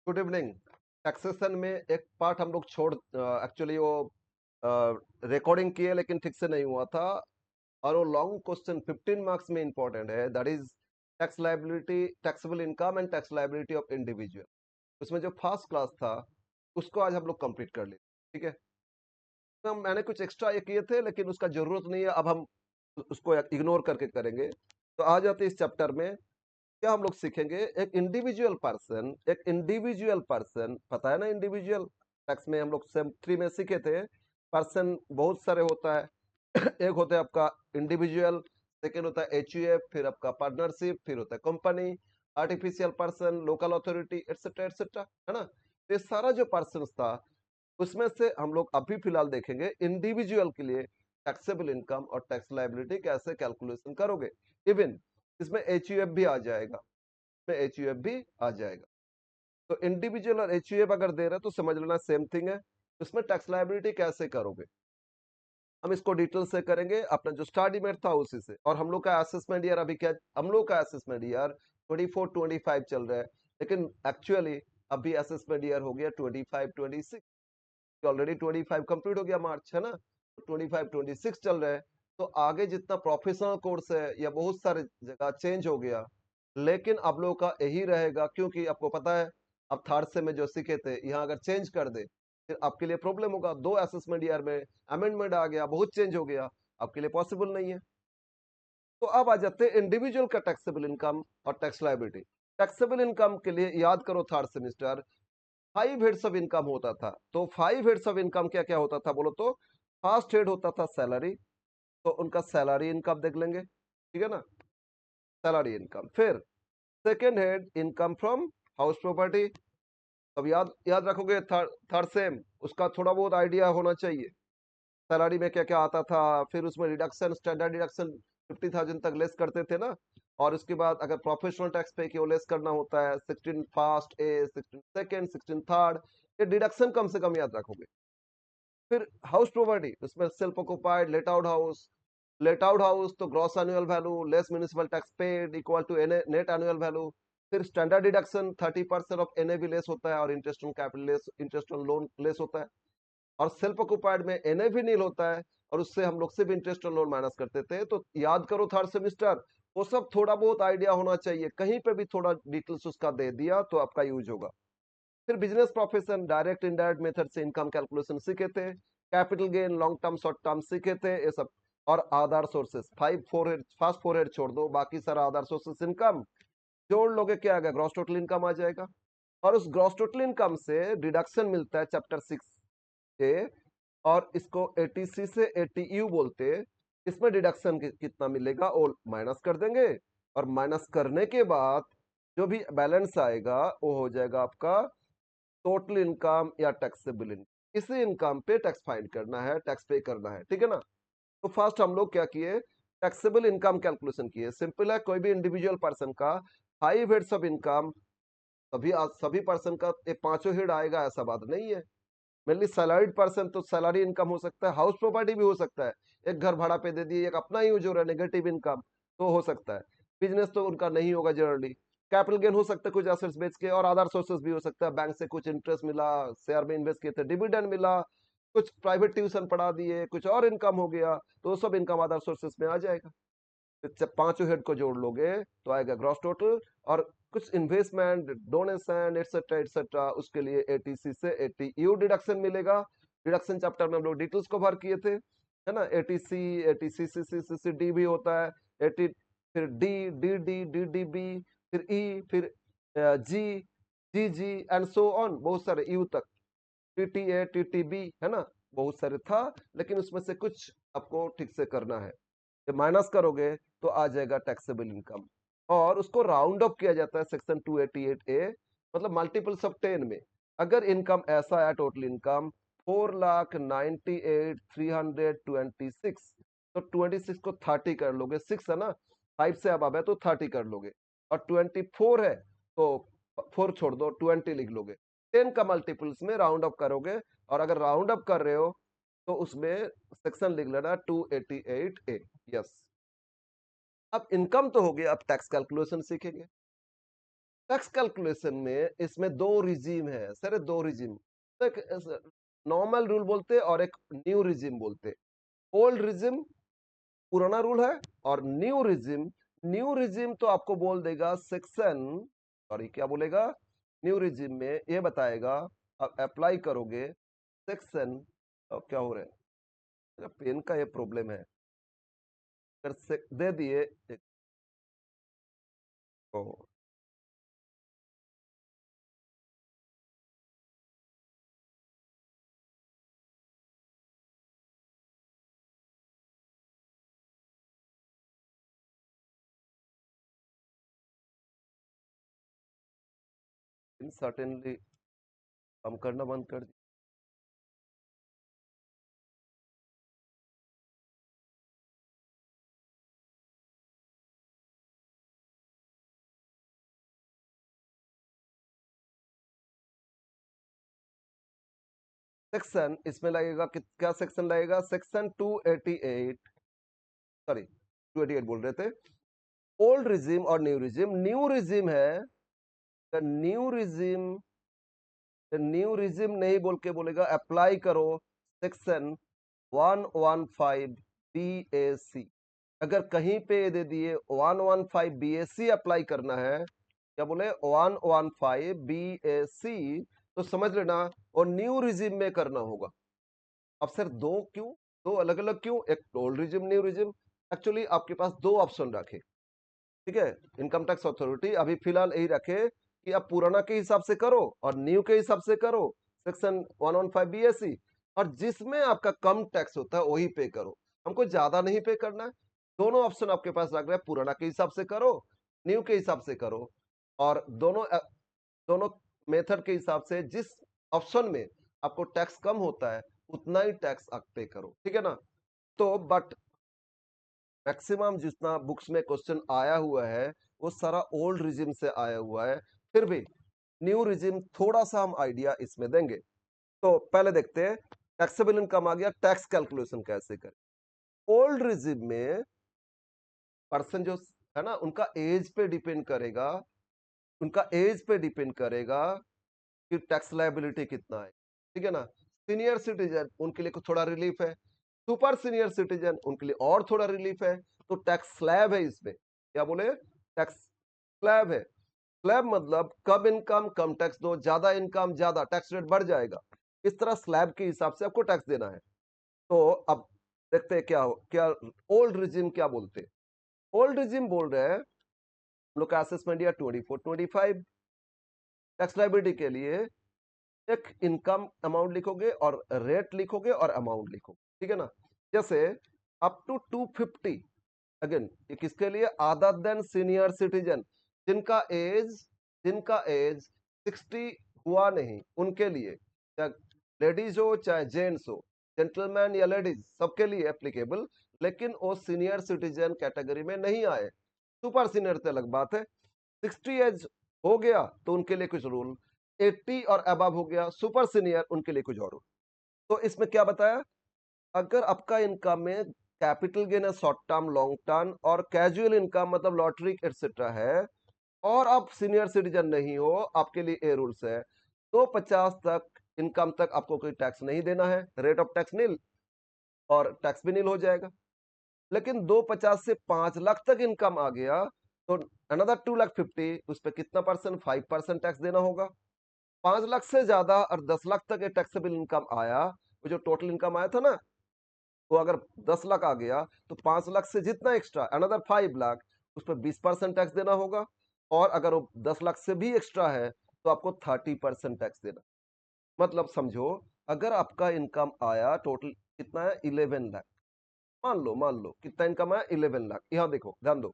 Good evening. Taxation में एक part हम लोग छोड़ एक्चुअली वो रिकॉर्डिंग किए लेकिन ठीक से नहीं हुआ था। और वो लॉन्ग क्वेश्चन 15 मार्क्स में इंपॉर्टेंट है, that is tax liability, taxable income and tax liability of individual. उसमें जो फर्स्ट क्लास था उसको आज हम लोग कंप्लीट कर लिए। ठीक है, तो मैंने कुछ एक्स्ट्रा ये किए थे लेकिन उसका जरूरत नहीं है, अब हम उसको इग्नोर करके करेंगे। तो आ जाते इस चैप्टर में। क्या हम लोग सीखेंगे? एक इंडिविजुअल पर्सन, पता है ना, इंडिविजुअल टैक्स में हम लोग सेम 3 में सीखे थे। पर्सन बहुत सारे होता है। एक होता है आपका इंडिविजुअल, सेकेंड होता है एचयूएफ, फिर आपका पार्टनरशिप, फिर होता है company, artificial person, local authority, etcetera etcetera, है ना। तो ये सारा जो पर्सन था उसमें से हम लोग अभी फिलहाल देखेंगे इंडिविजुअल के लिए टैक्सेबल इनकम और टैक्स लायबिलिटी कैसे कैलकुलेशन करोगे। इवन इसमें एचयूएफ भी आ जाएगा, इसमें एचयूएफ भी आ जाएगा। तो इंडिविजुअल और एचयूएफ अगर दे रहे हैं तो समझ लेना सेम थिंग है। इसमें टैक्स लायबिलिटी कैसे करोगे हम इसको डिटेल से करेंगे, अपना जो स्टडी मेट था उसी से। और हम लोग का असेसमेंट ईयर अभी क्या, हम लोग का असेसमेंट ईयर 24-25 चल रहा है, लेकिन एक्चुअली अभी असेसमेंट ईयर हो गया 25-26। ऑलरेडी 25 कंप्लीट हो गया मार्च, है ना। 25-26 चल रहा है। तो आगे जितना प्रोफेशनल कोर्स है या बहुत सारे जगह चेंज हो गया, लेकिन आप लोगों का यही रहेगा, क्योंकि आपको पता है अब थर्ड से में जो सीखे थे यहाँ अगर चेंज कर दे फिर आपके लिए प्रॉब्लम होगा। 2 असेसमेंट ईयर में अमेंडमेंट आ गया, बहुत चेंज हो गया, आपके लिए पॉसिबल नहीं है। तो अब आ जाते हैं इंडिविजुअल का टैक्सेबल इनकम और टैक्स लायबिलिटी। टैक्सेबल इनकम के लिए याद करो third semester 5 heads of income होता था। तो 5 हेड्स ऑफ इनकम क्या क्या होता था बोलो तो? फर्स्ट हेड होता था सैलरी, तो उनका सैलरी इनकम देख लेंगे, ठीक है ना, सैलरी इनकम। फिर second head income from house property. अब याद याद रखोगे, थर्ड थर्ड सेम उसका थोड़ा बहुत आइडिया होना चाहिए। सैलरी में क्या क्या आता था, फिर उसमें रिडक्शन, स्टैंडर्ड डिडक्शन 50,000 तक लेस करते थे ना। और उसके बाद अगर प्रोफेशनल टैक्स पे की लेस करना होता है 16 फर्स्ट ए, 16 सेकेंड, 16 थर्ड, ये डिडक्शन कम से कम याद रखोगे। फिर हाउस प्रॉपर्टी, उसमें self occupied, let out house तो gross annual value less municipal tax paid equal to net annual value. फिर standard deduction 30% of NAV less होता है और interest on capital less, interest on loan less होता है। और self occupied में NAV nil होता है और उससे हम लोग सिर्फ इंटरेस्ट ऑन लोन माइनस करते थे। तो याद करो थर्ड सेमिस्टर, वो सब थोड़ा बहुत आइडिया होना चाहिए, कहीं पे भी थोड़ा डिटेल्स उसका दे दिया तो आपका यूज होगा। फिर business profession, direct indirect method से इनकम कैलकुलेशन सीखे थे। Capital gain, long term short term सीखे थे ये सब। और आधार सोर्सेस, 5 4 हेड, फर्स्ट 4 हेड छोड़ दो, बाकी सारा आधार सोर्सेस इनकम जोड़ लोगे, क्या आएगा? ग्रॉस टोटल इनकम आ जाएगा। और उस ग्रॉस टोटल इनकम से डिडक्शन मिलता है चैप्टर 6 के, और इसको एटीसी से एटीयू बोलते हैं। इसमें डिडक्शन कितना मिलेगा वो माइनस कर देंगे, और माइनस करने के बाद जो भी बैलेंस आएगा वो हो जाएगा आपका टोटल इनकम या टैक्सेबल इनकम। इसी इनकम पे टैक्स फाइंड करना है, टैक्स पे करना है, ठीक है ना। तो फर्स्ट हम लोग क्या किए, टैक्सेबल इनकम कैलकुलेशन किए। सिंपल है, कोई भी इंडिविजुअल पर्सन का 5 हेड्स ऑफ इनकम, सभी पर्सन का ये पांचों हेड आएगा ऐसा बात नहीं है। मेनली सैलरीड पर्सन तो सैलरी इनकम हो सकता है, हाउस प्रॉपर्टी भी हो सकता है, एक घर भाड़ा पे दे दिए, एक अपना यूज हो रहा है नेगेटिव इनकम, तो हो सकता है। बिजनेस तो उनका नहीं होगा जनरली। कैपिटल गेन हो सकता है कुछ एसेट्स बेच के, और अदर सोर्सेस भी हो सकता है, बैंक से कुछ इंटरेस्ट मिला, शेयर में इन्वेस्ट किए थे डिविडेंड मिला, कुछ प्राइवेट ट्यूशन पढ़ा दिए, कुछ और इनकम हो गया, तो वो सब इनकम अदर सोर्सेस में आ जाएगा। तो जब पांचों हेड को जोड़ लोगे तो आएगा ग्रॉस टोटल। और कुछ इन्वेस्टमेंट, डोनेशन एटसेट्रा एटसेट्रा, उसके लिए एटीसी से एटीयू डिडक्शन मिलेगा। डिडक्शन चैप्टर में हम लोग डिटेल्स कवर किए थे, है ना। एटीसी, एटीसी सी डी भी होता है, एटी, फिर D, D D, D D B, फिर ई, फिर जी, जी जी एंड सो ऑन, बहुत सारे यू तक, टीटीए, टीटीबी, है ना। बहुत सारे था, लेकिन उसमें से कुछ आपको ठीक से करना है। जब माइनस करोगे तो आ जाएगा टैक्सेबल इनकम, और उसको राउंड अप किया जाता है सेक्शन 288 ए, मतलब मल्टीपल्स ऑफ 10 में। अगर इनकम ऐसा है, टोटल इनकम 4,98,326, तो 26 को 30 कर लोगे, 6 है ना, 5 से अब है तो 30 कर लोगे। और 24 है तो 4 छोड़ दो, 20 लिख लोगे। 10 का मल्टीपल्स में राउंड अप करोगे, और अगर राउंड अप कर रहे हो तो उसमें सेक्शन लिख लेना 288 ए। यस। अब इनकम तो हो गया, अब टैक्स कैलकुलेशन सीखेंगे। टैक्स कैलकुलेशन में इसमें दो रिजीम है सर, दो रिजीम, एक नॉर्मल रूल बोलते और एक न्यू रिजीम बोलते। ओल्ड रिजीम पुराना रूल है, और न्यू रिजीम तो आपको बोल देगा सेक्शन, सॉरी क्या बोलेगा, न्यू रिजीम में ये बताएगा, आप अप्लाई करोगे सेक्शन, क्या हो रहा है, मेरा पेन का ये प्रॉब्लम है, अगर दे दिए तो सर्टेनली हम करना बंद कर दिया। सेक्शन इसमें लगेगा क्या सेक्शन लगेगा, सेक्शन 288, सॉरी 288 बोल रहे थे। ओल्ड रिजिम और न्यू रिजिम है, न्यू रिजिम, न्यू रिजिम नहीं बोल के बोलेगा अप्लाई करो सेक्शन 115 BAC। अगर कहीं पे दे दिए 115 BAC अप्लाई करना है, क्या बोले 115 BAC, तो समझ लेना और न्यू रिजिम में करना होगा। अब सर दो क्यों, दो अलग अलग क्यों, एक old regime new regime, actually आपके पास दो ऑप्शन रखे, ठीक है। इनकम टैक्स अथॉरिटी अभी फिलहाल यही रखे कि आप पुराना के हिसाब से करो और न्यू के हिसाब से करो सेक्शन 115 BAC, और जिसमें आपका कम टैक्स होता है वही पे करो, हमको ज्यादा नहीं पे करना है। दोनों ऑप्शन आपके पास रख रहे हैं, पुराना के हिसाब से करो, न्यू के हिसाब से करो, और दोनों मेथड के हिसाब से जिस ऑप्शन में आपको टैक्स कम होता है उतना ही टैक्स आप पे करो, ठीक है ना। तो बट मैक्सिमम जितना बुक्स में क्वेश्चन आया हुआ है वो सारा ओल्ड रिजिम से आया हुआ है, फिर भी न्यू रिजिम थोड़ा सा हम आइडिया इसमें देंगे। तो पहले देखते हैं टैक्सेबल इनकम आ गया, टैक्स कैलकुलेशन कैसे करें। ओल्ड रिजिम में पर्सन जो है ना उनका एज पे डिपेंड करेगा, उनका एज पे डिपेंड करेगा कि टैक्स लायबिलिटी कितना है, ठीक है ना। सीनियर सिटीजन उनके लिए कुछ थोड़ा रिलीफ है, सुपर सीनियर सिटीजन उनके लिए और थोड़ा रिलीफ है। तो टैक्स स्लैब है इसमें, क्या बोले, टैक्स स्लैब है। स्लैब मतलब कम इनकम कम टैक्स दो, ज्यादा इनकम ज्यादा टैक्स रेट बढ़ जाएगा, इस तरह स्लैब के हिसाब से आपको टैक्स देना है। तो अब देखते हैं क्या ओल्ड रिजिम क्या बोलते हैं। ओल्ड रिजिम बोल रहे हैं लोग का असेसमेंट ईयर 24-25, टैक्स लायबिलिटी के लिए एक इनकम अमाउंट लिखोगे और रेट लिखोगे और अमाउंट लिखोगे, ठीक है ना। जैसे अप टू 250, अगेन ये किसके लिए, अदर देन सीनियर सिटीजन, जिनका एज जिनका एज 60 हुआ नहीं उनके लिए, चाहे लेडीज हो चाहे जेंट्स हो, जेंटलमैन या लेडीज सबके लिए एप्लीकेबल, लेकिन वो सीनियर सिटीजन कैटेगरी में नहीं आए। सुपर सीनियर तो अलग बात है, 60 एज हो गया तो उनके लिए कुछ रूल, 80 और अबव हो गया सुपर सीनियर उनके लिए कुछ और रूल। तो इसमें क्या बताया, अगर आपका इनकम में कैपिटल गेन है, शॉर्ट टर्म लॉन्ग टर्म और कैजुअल इनकम मतलब लॉटरी एक्सेट्रा है, और आप सीनियर सिटीजन नहीं हो, आपके लिए ए रूल्स है, तो 50 तक इनकम तक आपको कोई टैक्स नहीं देना है, रेट ऑफ टैक्स नील, और टैक्स भी नील हो जाएगा। लेकिन 250 से 5 लाख तक इनकम आ गया तो अनदर 250 उस पर कितना परसेंट, 5% टैक्स देना होगा। 5 लाख से ज्यादा और 10 लाख तक ये टैक्सेबल इनकम आया, वो जो टोटल इनकम आया था ना, तो अगर 10 लाख आ गया तो 5 लाख से जितना एक्स्ट्रा अनदर 5 लाख, उस पर 20% टैक्स देना होगा। और अगर वो 10 लाख से भी एक्स्ट्रा है तो आपको 30% टैक्स देना। मतलब समझो, अगर आपका इनकम आया टोटल कितना है, 11 लाख, मान लो कितना इनकम आया, 11 लाख। यहाँ देखो ध्यान दो,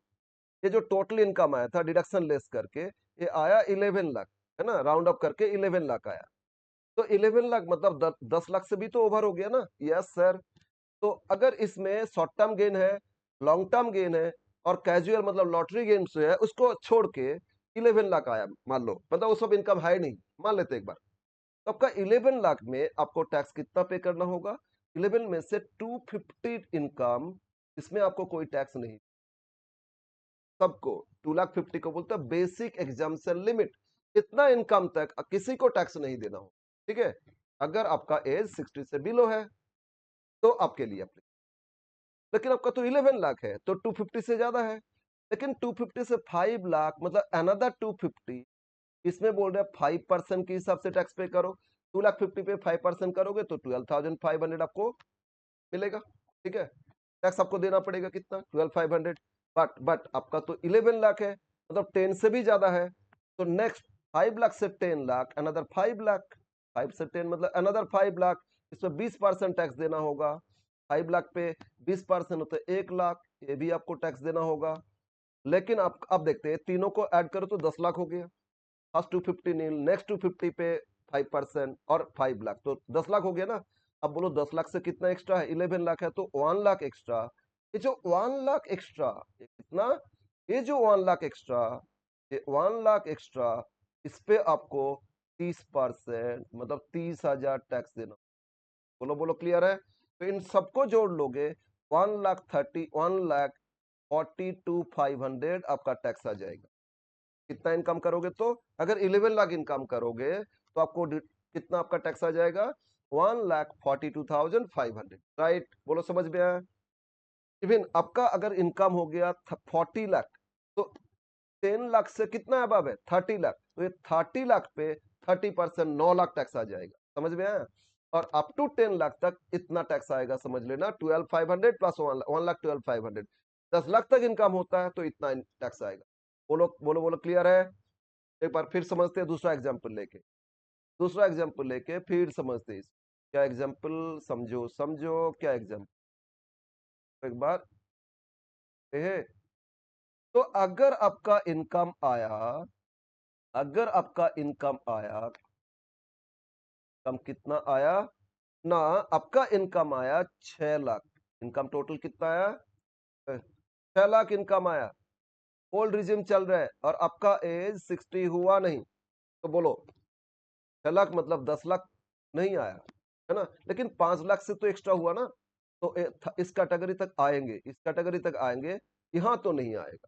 ये जो टोटल इनकम आया था डिडक्शन लेस करके ये आया 11 लाख, है ना, राउंड अप करके 11 लाख आया। तो 11 लाख मतलब 10 लाख से भी तो ओवर हो गया ना, यस सर। तो अगर इसमें शॉर्ट टर्म गेन है, लॉन्ग टर्म गेन है, और कैजुअल मतलब लॉटरी गेन जो है उसको छोड़ के 11 लाख आया मान लो, मतलब वो सब इनकम है नहीं, मान लेते एक बार, तो आपका 11 लाख में आपको टैक्स कितना पे करना होगा, 11 में से 250 इनकम, इसमें आपको कोई टैक्स नहीं, सबको 2,50,000 को बोलते हैं बेसिक एग्जाम्पशन लिमिट। इतना इनकम तक किसी को टैक्स नहीं देना हो, ठीक है। अगर आपका एज 60 से बिलो है तो आपके लिए applicable। लेकिन आपका तो 11 लाख है तो 250 से ज्यादा है। लेकिन 250 से 5 लाख मतलब अनदर 250, इसमें बोल रहे हैं 5% के हिसाब से टैक्स पे करो। 2,50,000 पे 5% करोगे तो 12,500 आपको मिलेगा, ठीक है। टैक्स आपको देना पड़ेगा कितना, 12,500। बट आपका तो 11 लाख है, मतलब 10 से भी ज्यादा है। तो नेक्स्ट 5 लाख से 10 लाख अनदर 5 लाख, 5 से 10 मतलब अनदर 5 लाख। इसमें 20% टैक्स देना होगा। 5 लाख पे 20% होता है 1 लाख, ये भी आपको टैक्स देना होगा। लेकिन आप अब देखते हैं तीनों को ऐड करो तो 10 लाख हो गया। फर्स्ट 250 नील, नेक्स्ट 250 पे 5% और 5 लाख तो 10 लाख हो गया ना। अब बोलो 10 लाख से कितना एक्स्ट्रा है, 11 लाख है तो 1 लाख एक्स्ट्रा। ये जो 1 लाख एक्स्ट्रा, ये कितना, ये जो 1 लाख एक्स्ट्रा, ये 1 लाख एक्स्ट्रा, इस पे आपको 30% मतलब 30,000 टैक्स देना। बोलो बोलो क्लियर है। तो इन सबको जोड़ लोगे 1,42,500 आपका टैक्स आ जाएगा। कितना इनकम करोगे तो, अगर 11 लाख इनकम करोगे तो आपको कितना आपका टैक्स आ जाएगा, 1,42,500, राइट। बोलो समझ में आया। इवन आपका अगर इनकम हो गया 40 लाख तो 10 लाख से कितना अबव है, 30 लाख, तो ये 30 लाख पे 30% 9 लाख टैक्स आ जाएगा। समझ में आया। और अप टू 10 लाख तक इतना टैक्स आएगा, समझ लेना 12,500 प्लस 1,12,500। 10 लाख तक इनकम होता है तो इतना टैक्स आएगा। बोलो बोलो बोलो क्लियर है। एक बार फिर समझते हैं दूसरा एग्जाम्पल लेके, दूसरा एग्जाम्पल लेके फिर समझते हैं क्या एग्जाम्पल, समझो समझो क्या एग्जाम्पल एक बार है। तो अगर आपका इनकम आया, अगर आपका इनकम आया, कम कितना आया ना, आपका इनकम आया 6 लाख। इनकम टोटल कितना आया, 6 लाख इनकम आया। ओल्ड रिजिम चल रहा है और आपका एज 60 हुआ नहीं, तो बोलो 6 लाख मतलब 10 लाख नहीं आया, है ना। लेकिन 5 लाख से तो एक्स्ट्रा हुआ ना, तो इस कैटेगरी तक आएंगे, इस कैटेगरी तक आएंगे, यहां तो नहीं आएगा।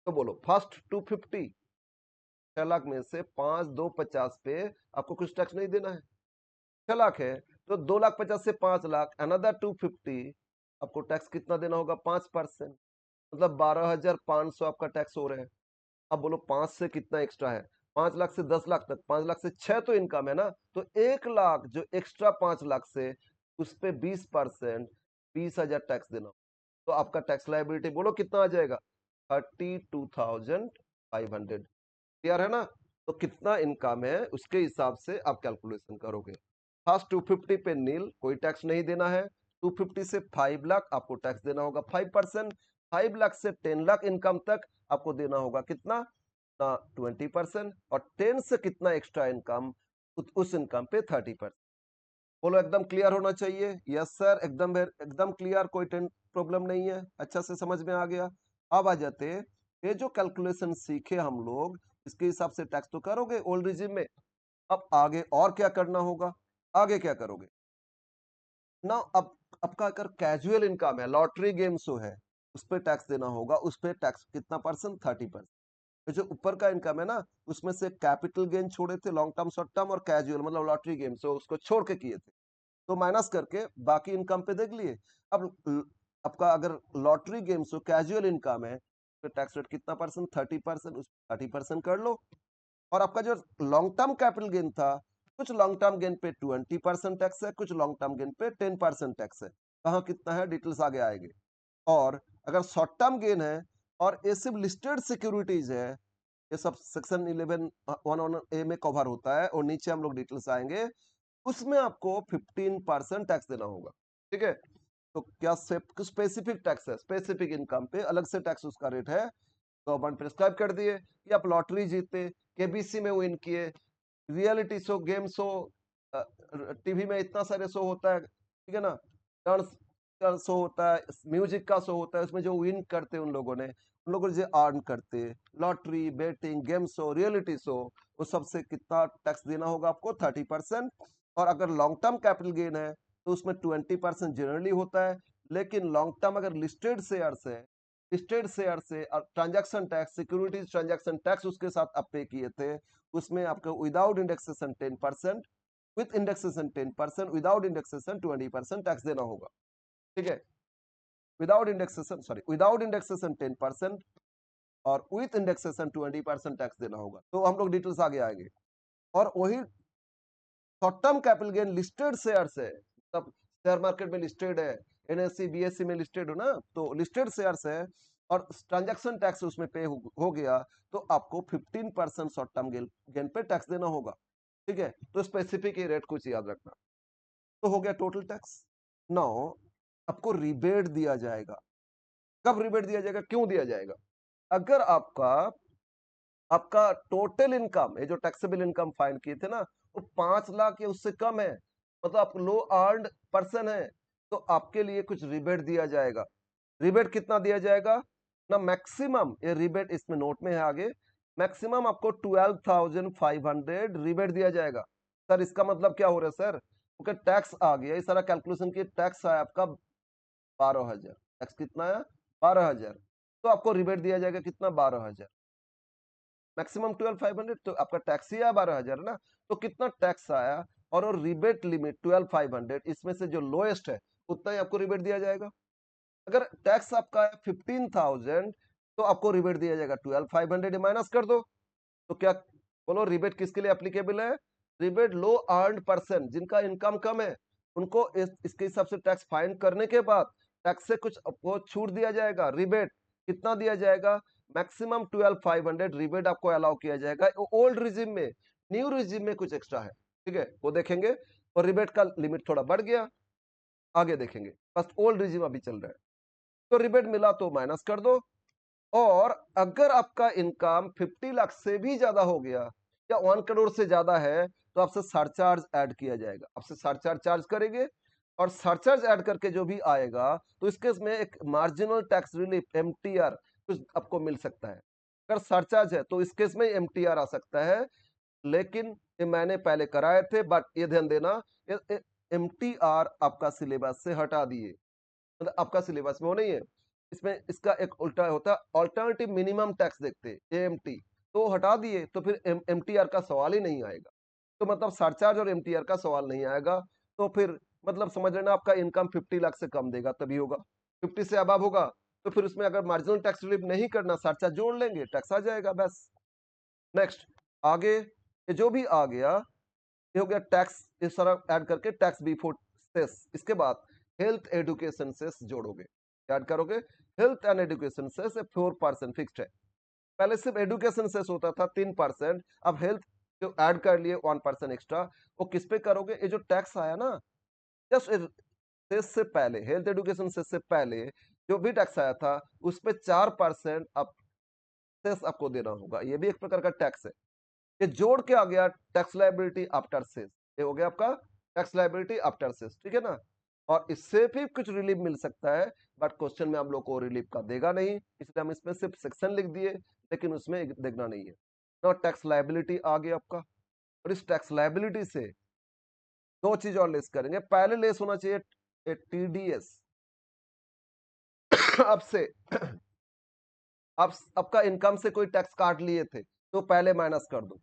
तो बोलो फर्स्ट 250, 6 लाख में से 5 2 50 पे आपको कुछ टैक्स नहीं देना है। 6 लाख है तो 2,50,000 से 5 लाख अनदर 250, आपको टैक्स कितना देना होगा, 5%, मतलब 12,500 आपका टैक्स हो रहा है। अब बोलो 5 से कितना एक्स्ट्रा है, 5 लाख से 10 लाख तक, 5 लाख से 6 तो इनकम है ना, तो 1 लाख जो एक्स्ट्रा 5 लाख से उस पे 20%, 20,000 टैक्स देना। तो आपका टैक्स लायबिलिटी बोलो कितना आ जाएगा, 32,500। क्लियर है ना। तो कितना इनकम है उसके हिसाब से आप कैलकुलेशन करोगे। फर्स्ट 250 पे नील, कोई टैक्स नहीं देना है। 250 से 5 लाख आपको टैक्स देना होगा 5%। 5 लाख से 10 लाख इनकम तक आपको देना होगा कितना, 20%। और 10 से कितना एक्स्ट्रा इनकम, उस इनकम पे 30%। बोलो एकदम क्लियर होना चाहिए। यस सर, एकदम एकदम क्लियर, कोई प्रॉब्लम नहीं है, अच्छा से समझ में आ गया। अब आ जाते, ये जो कैलकुलेशन सीखे हम लोग, इसके हिसाब से टैक्स तो करोगे ओल्ड रिजिम में। अब आगे और क्या करना होगा, आगे क्या करोगे ना। अब आपका अगर कैजुअल इनकम है, लॉटरी गेम शो है, उस पर टैक्स देना होगा। उस पर टैक्स कितना परसेंट, 30%। जो ऊपर का इनकम है ना, उसमें से कैपिटल गेन छोड़े थे, लॉन्ग टर्म शॉर्ट टर्म और कैजुअल मतलब लॉटरी गेम शो, उसको छोड़ के किए थे, तो माइनस करके बाकी इनकम पे देख लिए। अब आपका अगर लॉटरी गेम्स हो, कैजुअल इनकम है, तो टैक्स रेट कितना परसेंट, 30%, उस 30% कर लो। और आपका जो लॉन्ग टर्म कैपिटल गेन था, कुछ लॉन्ग टर्म गेन पे 20% टैक्स है, कुछ लॉन्ग टर्म गेन पे 10% टैक्स है। कहाँ कितना है, डिटेल्स आगे आएंगे। और अगर शॉर्ट टर्म गेन है और ये सिर्फ लिस्टेड सिक्योरिटीज है, ये सब सेक्शन 11(1) ए में कवर होता है, और नीचे हम लोग डिटेल्स आएंगे, उसमें आपको 15% टैक्स देना होगा, ठीक है। तो क्या स्पेसिफिक टैक्स है, स्पेसिफिक इनकम पे अलग से टैक्स उसका रेट है, गवर्नमेंट प्रिस्क्राइब कर दिए कि आप लॉटरी जीते, केबीसी में विन किए, reality show, game show, TV में इतना सारे शो होता है, ठीक है ना, डांस का शो होता है, म्यूजिक का शो होता है, उसमें जो विन करते उन लोगों ने, उन लोगों जो अर्न करते, lottery, betting, game show, reality show, वो सबसे कितना टैक्स देना होगा आपको, 30%। और अगर लॉन्ग टर्म कैपिटल गेन है तो उसमें 20% जनरली होता है। लेकिन लॉन्ग टर्म अगर लिस्टेड शेयर्स है लिस्टेड शेयर से transaction tax, securities transaction tax उसके साथ आप पे किए थे, उसमें आपका without indexation 10%, with indexation 10%, without indexation 20% tax देना होगा। ठीक है, विदाउट इंडेक्सेशन 10% और विथ इंडेक्सेशन 20% टैक्स देना होगा। तो हम लोग डिटेल्स आगे आएंगे। और वही short term capital gain listed share से, तब शेयर मार्केट में लिस्टेड है, एनएससी बीएससी में लिस्टेड हो ना, तो लिस्टेड शेयर है और ट्रांजैक्शन टैक्स उसमें पे हो गया, तो आपको 15% शॉर्ट टर्म गेन पे टैक्स देना होगा। ठीक है, तो स्पेसिफिक रेट कुछ याद रखना। तो हो गया टोटल टैक्स। नाउ आपको रिबेट दिया जाएगा। कब रिबेट दिया जाएगा, क्यों दिया जाएगा? अगर आपका आपका टोटल इनकम, ये जो टैक्सेबल इनकम फाइंड किए थे ना, वो 5 लाख या उससे कम है, मतलब आप लो अर्न्ड पर्सन है, तो आपके लिए कुछ रिबेट दिया जाएगा। रिबेट कितना दिया जाएगा ना, मैक्सिमम, ये रिबेट इसमें नोट में है आगे, मैक्सिमम आपको 12,500 रिबेट दिया जाएगा। सर इसका मतलब क्या हो रहा है सर? क्योंकि टैक्स आ गया, ये सारा कैलकुलेशन की टैक्स आया आपका 12,000। टैक्स कितना है? 12,000। तो आपको रिबेट दिया जाएगा कितना? 12,000। मैक्सिमम 12,500, तो आपका टैक्स ही आया 12,000 ना, तो कितना टैक्स आया, और रिबेट लिमिट 12,500, इसमें से जो लोएस्ट है उतना ही आपको रिबेट दिया जाएगा। अगर टैक्स आपका है 15,000, तो आपको रिबेट दिया जाएगा 12,500, माइनस कर दो, तो क्या बोलो रिबेट किसके लिए एप्लीकेबल है? रिबेट लो अर्न्ड पर्सन, जिनका इनकम कम है, उनको इसके हिसाब से टैक्स फाइन करने के बाद टैक्स से कुछ आपको छूट दिया जाएगा। रिबेट कितना दिया जाएगा? मैक्सिमम 12,500 रिबेट आपको अलाउ किया जाएगा ओल्ड रिजिम में। न्यू रिजिम में कुछ एक्स्ट्रा है, ठीक है, वो देखेंगे। और रिबेट का लिमिट थोड़ा बढ़ गया, आगे देखेंगे। बस ओल्ड रिजिम अभी चल रहा है, तो रिबेट मिला तो माइनस कर दो। और अगर आपका इनकम 50 लाख से भी ज्यादा हो गया या 1 करोड़ से ज्यादा है, तो आपसे सरचार्ज ऐड किया जाएगा, आपसे सरचार्ज चार्ज करेंगे। और सरचार्ज ऐड करके जो भी आएगा, तो इस केस में एक मार्जिनल टैक्स रिलीफ एमटीआर कुछ आपको मिल सकता है। अगर सरचार्ज है तो इस केस में एमटीआर आ सकता है, लेकिन ये मैंने पहले कराए थे, बट ये ध्यान देना, एमटीआर आपका सिलेबस से हटा दिए, मतलब आपका सिलेबस में वो नहीं है। इसमें इसका एक उल्टा होता है, ऑल्टरनेटिव मिनिमम टैक्स देखते एएमटी, तो हटा दिए, तो फिर एमटीआर का सवाल ही नहीं आएगा। तो मतलब सरचार्ज और एमटीआर का सवाल नहीं आएगा। तो फिर मतलब समझ लेना, आपका इनकम 50 लाख से कम देगा तभी होगा, 50 से अबव होगा तो फिर उसमें अगर मार्जिनल टैक्स रिलीफ नहीं करना, सरचार्ज जोड़ लेंगे, टैक्स आ जाएगा बस। नेक्स्ट, आगे ये जो भी आ गया, ये हो गया टैक्स, इस तरह ऐड करके टैक्स बिफोर सेस। इसके बाद हेल्थ एजुकेशन सेस जोड़ोगे, ऐड करोगे। Health and education cess 4% fixed है। पहले सिर्फ एजुकेशन सेस होता था 3%, अब हेल्थ जो ऐड कर लिए 1% एक्स्ट्रा, वो किस पे करोगे? ये जो टैक्स आया ना, जस्ट सेस से पहले, हेल्थ एजुकेशन सेस से पहले जो भी टैक्स आया था, उस पे 4% अब सेस आपको देना होगा। ये भी एक प्रकार का टैक्स है। ये जोड़ के आ गया टैक्स लायबिलिटी आफ्टर सेस, ये हो गया आपका टैक्स लायबिलिटी आफ्टर सेस, ठीक है ना। और इससे भी कुछ रिलीफ मिल सकता है, बट क्वेश्चन में हम लोग को रिलीफ का देगा नहीं, इसलिए हम इसमें सिर्फ सेक्शन लिख दिए, लेकिन उसमें देखना नहीं है ना। टैक्स लायबिलिटी आ गया आपका, और इस टैक्स लायबिलिटी से दो चीज और लेस करेंगे। पहले लेस होना चाहिए टीडीएस। अब से आप आपका इनकम से कोई टैक्स काट लिए थे, तो पहले माइनस कर दो।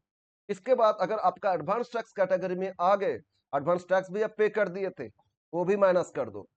इसके बाद अगर आपका एडवांस टैक्स कैटेगरी में आ गए, एडवांस टैक्स भी आप पे कर दिए थे, वो भी माइनस कर दो।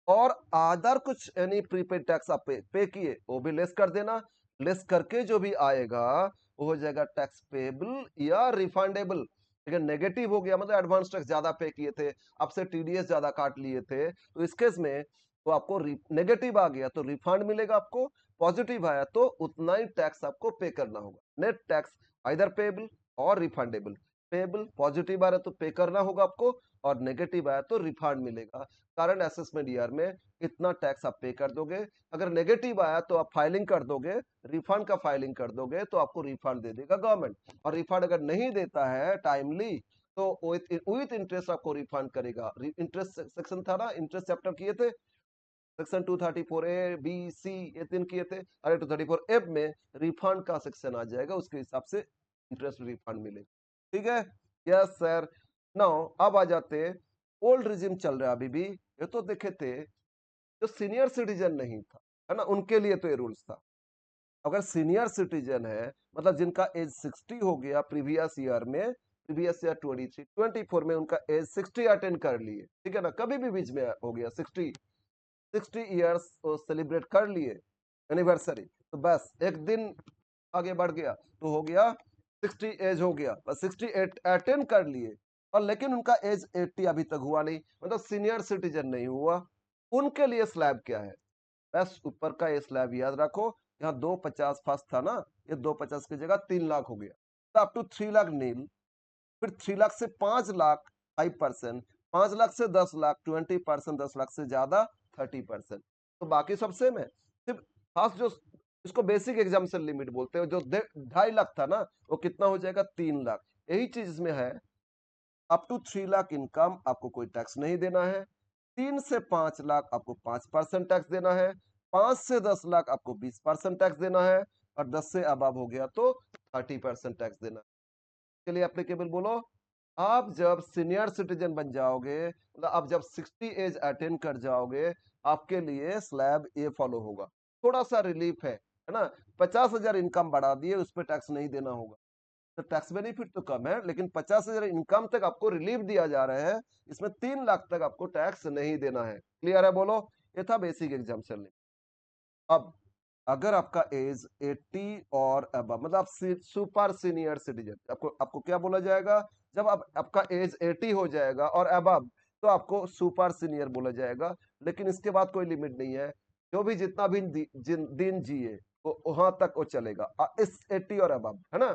और अदर कुछ यानी प्रीपेड टैक्स आप पे किए, वो भी लेस कर देना। लेस करके जो भी आएगा वो हो जाएगा टैक्स पेबल या रिफंडेबल। लेकिन नेगेटिव हो गया, मतलब एडवांस टैक्स ज्यादा पे किए थे, आपसे टीडीएस ज्यादा काट लिए थे, तो इस केस में तो आपको नेगेटिव आ गया तो रिफंड मिलेगा आपको, पॉजिटिव आया तो उतना ही टैक्स आपको पे करना होगा। नेट टैक्स आइदर पेबल और रिफंडेबल। पेबल पॉजिटिव आ रहा है तो पे करना होगा आपको, और नेगेटिव आया तो रिफंड मिलेगा। करंट असेसमेंट ईयर में इतना टैक्स आप पे कर दोगे। अगर नेगेटिव आया तो आप फाइलिंग कर दोगे, रिफंड का फाइलिंग कर दोगे, तो आपको रिफंड दे देगा गवर्नमेंट। और रिफंड अगर नहीं देता है टाइमली, तो विथ इंटरेस्ट आपको रिफंड करेगा। इंटरेस्ट सेक्शन था ना, इंटरेस्ट चैप्टर किए थे, सेक्शन 234A B C ये 3 किए थे। अरे 234F में रिफंड का सेक्शन आ जाएगा, उसके हिसाब से इंटरेस्ट रिफंड मिलेगा, ठीक है। Yes sir. नाउ अब आ जाते, ओल्ड रिजिम चल रहा है अभी भी। ये तो देखे थे, जो सीनियर सिटीजन नहीं था, है ना, उनके लिए तो ये रूल्स था। अगर सीनियर सिटीजन है, मतलब जिनका एज 60 हो गया प्रीवियस ईयर में, प्रीवियस ईयर 23 24 में उनका एज 60 अटेंड कर लिए, ठीक है ना, कभी भी बीच में हो गया 60 ईयर्स सेलिब्रेट कर लिए एनिवर्सरी, तो बस एक दिन आगे बढ़ गया तो हो गया 60 एज हो गया, बस 68 अटेंड कर लिए, और लेकिन उनका एज 80 अभी तक हुआ नहीं, मतलब सीनियर सिटीजन नहीं हुआ, उनके लिए स्लैब क्या है? बस ऊपर का ये स्लैब याद रखो, यहाँ 250 फर्स्ट था ना, ये 250 की जगह 3 लाख हो गया, तो अप टू 3 लाख नील, फिर 3 लाख से 5 लाख 5%, 5 लाख से 10 लाख 20%, 10 लाख से ज्यादा 30%, तो बाकी सब सेम है। सिर्फ खास जो इसको बेसिक एग्जाम्पशन लिमिट बोलते हैं, जो 2.5 लाख था ना, वो कितना हो जाएगा 3 लाख। यही चीज इसमें है, अप टू 3 लाख इनकम आपको कोई टैक्स नहीं देना है, 3 से 5 लाख आपको 5% टैक्स देना है, 5 से 10 लाख आपको 20% टैक्स देना है, और 10 से अबव हो गया तो 30% टैक्स देना है। के लिए एप्लीकेबल बोलो, आप जब सीनियर सिटीजन बन जाओगे, मतलब आप जब 60 एज अटेंड कर जाओगे, आपके लिए स्लैब ये फॉलो होगा। थोड़ा सा रिलीफ है ना, 50,000 इनकम बढ़ा दिए, उस पर टैक्स नहीं देना होगा, तो टैक्स बेनिफिट तो कम है, लेकिन 50,000 इनकम तक आपको रिलीफ दिया जा रहा है, इसमें 3 लाख तक आपको टैक्स नहीं देना है। क्लियर है बोलो? ये था बेसिक एग्जाम्पशन। अब अगर आपका एज 80 और अब मतलब आप सुपर सीनियर सिटीजन, आपको आपको क्या बोला जाएगा? जब आप आपका एज 80 हो जाएगा और अब तो आपको सुपर सीनियर बोला जाएगा, लेकिन इसके बाद कोई लिमिट नहीं है, जो भी जितना भी दिन जिए वो वहां तक वो चलेगा, इस 80 और अब, है ना।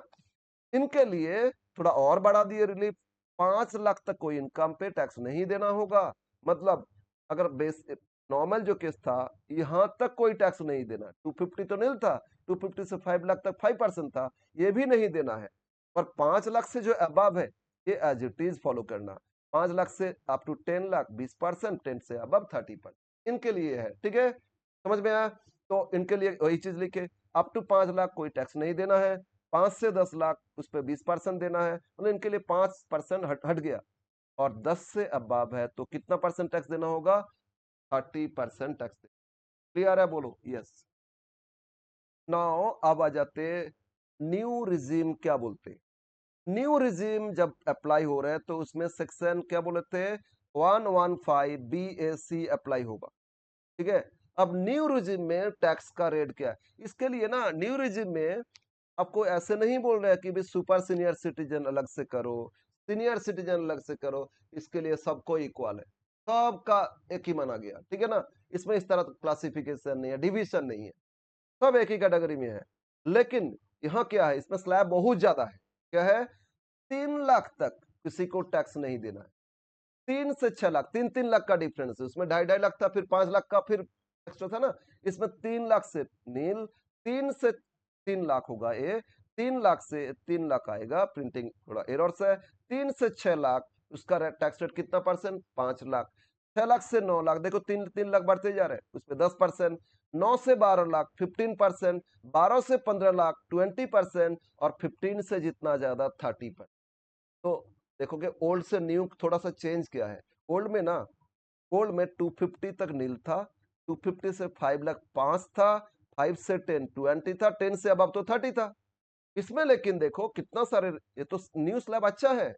इनके लिए थोड़ा और बढ़ा दिए रिलीफ, 5 लाख तक कोई इनकम पे टैक्स नहीं देना होगा, मतलब अगर बेस नॉर्मल जो केस था, यहां तक कोई टैक्स नहीं देना, 250 तो नहीं था, 250 से 5 लाख तक 5% था, ये भी नहीं देना है। और 5 लाख से जो अबव है, ये एज इट इज फॉलो करना, 5 लाख से अप टू 10 लाख 20%, 10 से अबव 30%, इनके लिए है, ठीक है, समझ में आया? तो इनके लिए वही चीज लिखे, अप टू 5 लाख कोई टैक्स नहीं देना है, 5 से 10 लाख उस पर 20% देना है, मतलब इनके लिए 5% हट गया, और 10 से अबव है तो कितना परसेंट टैक्स देना होगा? 30% टैक्स। क्लियर है बोलो? यस। नाउ अब आ जाते न्यू रिजीम क्या बोलते? न्यू रिजीम जब अप्लाई हो रहा है तो उसमें सेक्शन क्या बोले थे? 115 BAC अप्लाई होगा, ठीक है। अब न्यू रिजीम में टैक्स का रेट क्या है? इसके लिए ना न्यू रिजीम में आपको ऐसे नहीं बोल रहे हैं कि भी सुपर सीनियर सिटीजन अलग से करो, सीनियर सिटीजन अलग से करो, इसके लिए सबको इक्वल है, सबका एक ही माना गया, ठीक है ना। इसमें इस तरह क्लासिफिकेशन नहीं है, डिवीजन नहीं है, सब एक ही कैटेगरी में है। लेकिन यहाँ क्या है, इसमें स्लैब बहुत ज्यादा है, क्या है? 3 लाख तक किसी को टैक्स नहीं देना है, 3 से 6 लाख, 3-3 लाख का डिफरेंस है, उसमें 2.5 लाख था, फिर 5 लाख का फिर एक्स्ट्रा था ना, इसमें 3 लाख से नील, 3 से 3 लाख होगा ये, 3 लाख से 3 लाख आएगा, प्रिंटिंग थोड़ा एरर से, 3 से 6 लाख उसका टैक्स रेट कितना परसेंट? 5 लाख, 6 लाख से 9 लाख, देखो 3-3 लाख बढ़ते जा रहे हैं, उसमें 10%, 9 से 12 लाख 15%, 12 से 15 लाख 20%, और 15 से जितना ज्यादा 30%। तो देखोगे ओल्ड से न्यू थोड़ा सा चेंज किया है। ओल्ड में ना, ओल्ड में 250 तक नील था, 250 से 5 लाख 5 था, 5 से 10 20 था, 10 से अब तो 30 था। इसमें लेकिन देखो कितना सारे, ये तो न्यू स्लैब अच्छा है,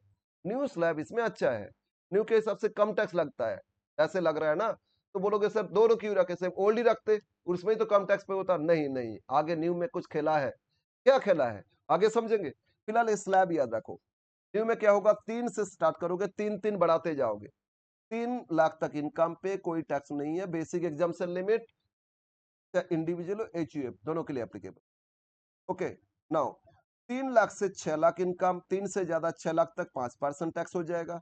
न्यू स्लैब इसमें अच्छा है, न्यू के हिसाब से कम टैक्स लगता है, ऐसे लग रहा है ना। तो बोलोगे सर दोनों क्यों रखे, सिर्फ ओल्ड ही रखते, उसमें ही तो कम टैक्स पे होता। नहीं नहीं, आगे न्यू में कुछ खेला है, क्या खेला है आगे समझेंगे, फिलहाल ये स्लैब याद रखो। न्यू में क्या होगा, 3 से स्टार्ट करोगे, 3-3 बढ़ाते जाओगे, 3 लाख तक इनकम पे कोई टैक्स नहीं है, basic exemption limit, individual HUF दोनों के लिए एप्लीकेबल। ओके, नाउ 3 लाख से 6 लाख इनकम, 3 से ज्यादा 6 लाख तक 5% टैक्स हो जाएगा,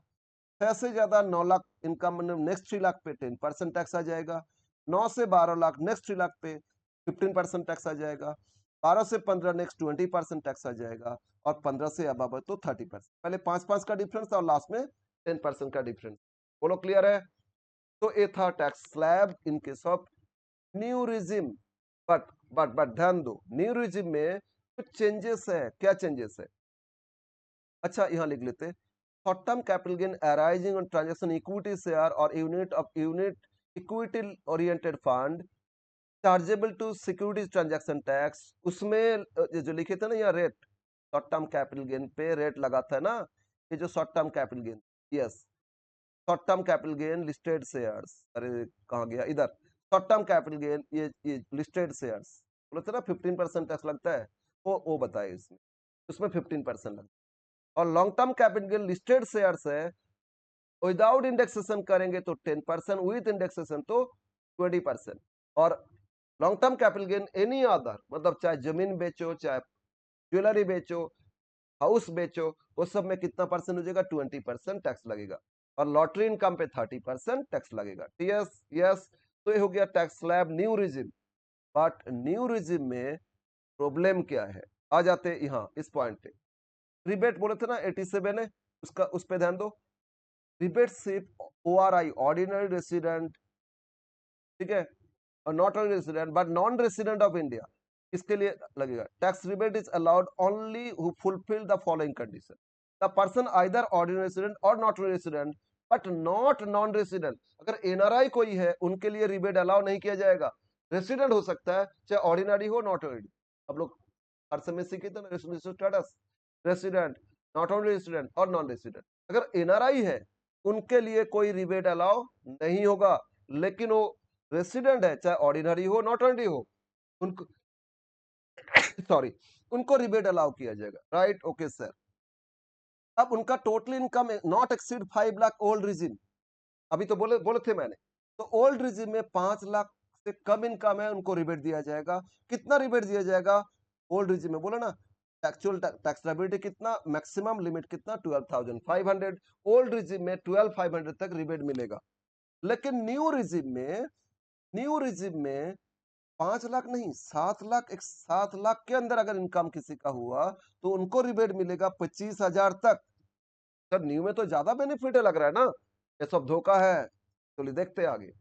6 से ज्यादा 9 लाख इनकम मतलब नेक्स्ट 3 लाख पे 10% टैक्स आ जाएगा, 9 से 12 लाख नेक्स्ट 3 लाख पे 15% टैक्स आ जाएगा, 12 से 15 नेक्स्ट 20% टैक्स आ जाएगा, और 15 से अब तो 30%। पहले 5-5 का डिफरेंस था और लास्ट में 10% का डिफरेंस। बोलो क्लियर है? तो ये था tax slab in case of new regime. But ध्यान दो, न्यू रिजिम में कुछ चेंजेस है। क्या चेंजेस है? अच्छा यहाँ लिख लेते, short term capital gain arising on transaction equity share और unit of unit equity oriented fund chargeable to securities transaction tax, उसमें ये जो लिखे थे ना यहाँ rate, short term capital gain पे रेट लगा था ना, ये जो short term capital gain, yes, short term capital gain listed shares, अरे कहाँ गया इधर, शॉर्ट टर्म कैपिटल गेन ये लिस्टेड शेयर्स बोले थे ना 15% टैक्स लगता है, वो बताए इसमें, उसमें 15% लगता है। और long term capital gain listed shares है, विदाउट इंडेक्सेशन करेंगे तो 10%, विद इंडेक्सेशन तो 20%। और long term capital gain any other, मतलब चाहे जमीन बेचो, चाहे ज्वेलरी बेचो, हाउस बेचो, वो सब में कितना परसेंट हो जाएगा, 20% टैक्स लगेगा। और लॉटरी इनकम पे 30% टैक्स लगेगा। यस यस, तो ये हो गया tax slab new regime. But new regime में प्रॉब्लम क्या है, आ जाते यहाँ इस पॉइंट पे। रिबेट बोले थे ना 87 है, उसका उस पे ध्यान दो। रिबेट सिर्फ ORI ऑर्डिनरी रेसिडेंट, ठीक है, और not only resident but non resident of India, इसके लिए लगेगा। Tax rebate is allowed only who fulfil the following condition, the person either ordinary resident और not resident but not non resident. अगर NRI कोई है उनके लिए रिबेट अलाउ नहीं किया जाएगा। रेसिडेंट हो सकता है, चाहे ऑर्डिनरी हो नॉट ऑर्डिनरी। अब लोग हर समय सीखे थे ना residential status, resident, not only resident और नॉन रेसिडेंट। अगर NRI है उनके लिए कोई रिबेट अलाउ नहीं होगा, लेकिन वो रेसिडेंट है, चाहे ऑर्डिनरी हो नॉट ऑर्डिनरी हो, उनको सॉरी, उनको रिबेट अलाउ किया जाएगा। Right, okay sir. अब उनका total income not exceed 5 lakh old regime, अभी तो बोले बोले थे मैंने, तो ओल्ड रिजिम में 5 लाख से कम इनकम है उनको रिबेट दिया जाएगा। कितना रिबेट दिया जाएगा ओल्ड रिजिम में, बोला ना एक्चुअल टैक्स लायबिलिटी कितना, मैक्सिमम लिमिट कितना 12,500, ओल्ड रिजिम में 12,500 तक रिबेट मिलेगा। लेकिन न्यू रिजिम में 5 लाख नहीं, 7 लाख, 7 लाख के अंदर अगर इनकम किसी का हुआ तो उनको रिबेट मिलेगा 25,000 तक। सर न्यू में तो ज्यादा बेनिफिट लग रहा है ना, ये सब धोखा है। तो देखते आगे।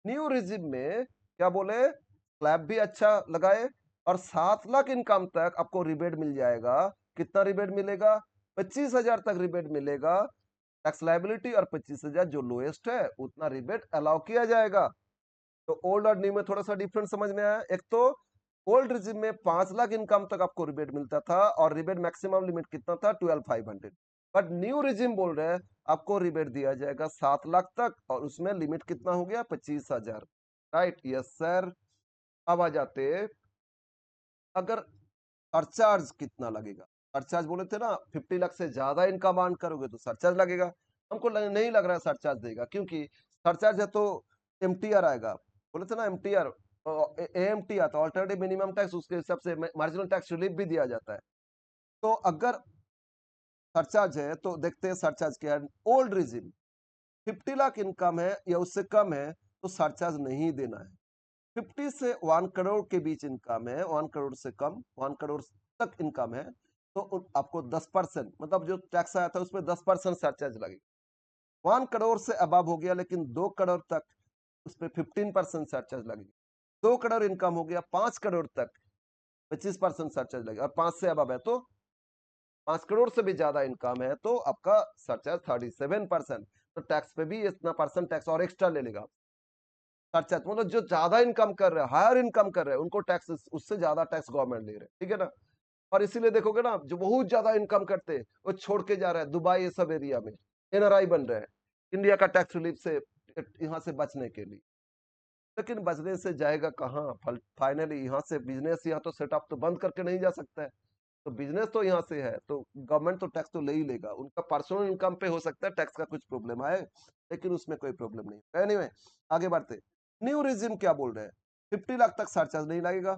न्यू रिजिम में क्या बोले, स्लैब भी अच्छा लगाए और 7 लाख इनकम तक आपको रिबेट मिल जाएगा। कितना रिबेट मिलेगा, 25,000 तक रिबेट मिलेगा टैक्स लायबिलिटी, और 25,000 जो लोएस्ट है उतना रिबेट अलाउ किया जाएगा। तो ओल्ड और न्यू में थोड़ा सा डिफरेंस समझ में आया। एक तो ओल्ड रिजिम में 5 लाख इनकम तक आपको रिबेट मिलता था और रिबेट मैक्सिमम लिमिट कितना था 12,500। बट न्यू रिजिम बोल रहे हैं आपको रिबेट दिया जाएगा 7 लाख तक और उसमें लिमिट कितना हो गया 25,000। Right, yes sir. अब आ जाते, अगर सरचार्ज कितना लगेगा। सरचार्ज बोले थे ना 50 लाख से ज्यादा इनकम अर्न करोगे तो सरचार्ज लगेगा। हमको नहीं लग रहा है सरचार्ज देगा, क्योंकि सरचार्ज है तो MTR आएगा, बोले थे ना MTR, AMT आता है ऑल्टरनेटिव मिनिमम टैक्स, उसके हिसाब से मार्जिनल टैक्स रिलीफ भी दिया जाता है। तो अगर सरचार्ज है तो देखते हैं सरचार्ज क्या है। ओल्ड रिजिम 50 लाख इनकम है या उससे कम है तो सरचार्ज नहीं देना है। 50 से 1 करोड़ के बीच इनकम है, 1 करोड़ से कम, 1 करोड़ तक इनकम है, तो आपको 10%, मतलब जो टैक्स आया था उसमें 10% सरचार्ज लगेगा। 1 करोड़ से अबव हो गया लेकिन 2 करोड़ तक, उस पर 15% सरचार्ज लगेगा। 2 करोड़ इनकम हो गया, 5 करोड़ तक 25% सरचार्ज लगेगा, और 5 से अबव है तो 5 करोड़ से भी ज्यादा इनकम है तो आपका सरचार्ज 37%। तो टैक्स पे भी इतना परसेंट टैक्स और एक्स्ट्रा ले लेगा। सरचार्ज मतलब जो ज्यादा इनकम कर रहे हैं, हायर इनकम कर रहे हैं, उनको टैक्स उससे ज्यादा टैक्स गवर्नमेंट ले रहे हैं, ठीक है ना। और इसीलिए देखोगे ना जो बहुत ज्यादा इनकम करते हैं वो छोड़ के जा रहे हैं दुबई, ये सब एरिया में NRI बन रहे हैं इंडिया का टैक्स रिलीफ से, यहाँ से बचने के लिए। लेकिन बचने से जाएगा कहाँ, फाइनली यहाँ से बिजनेस, यहाँ तो सेटअप तो बंद करके नहीं जा सकता है। तो बिजनेस तो यहाँ से है तो गवर्नमेंट तो टैक्स तो ले ही लेगा। उनका पर्सनल इनकम पे हो सकता है टैक्स का कुछ प्रॉब्लम आए, लेकिन उसमें कोई प्रॉब्लम नहीं। एनीवे आगे बढ़ते। न्यू रिजिम क्या बोल रहे हैं, 50 लाख तक सरचार्ज नहीं लगेगा।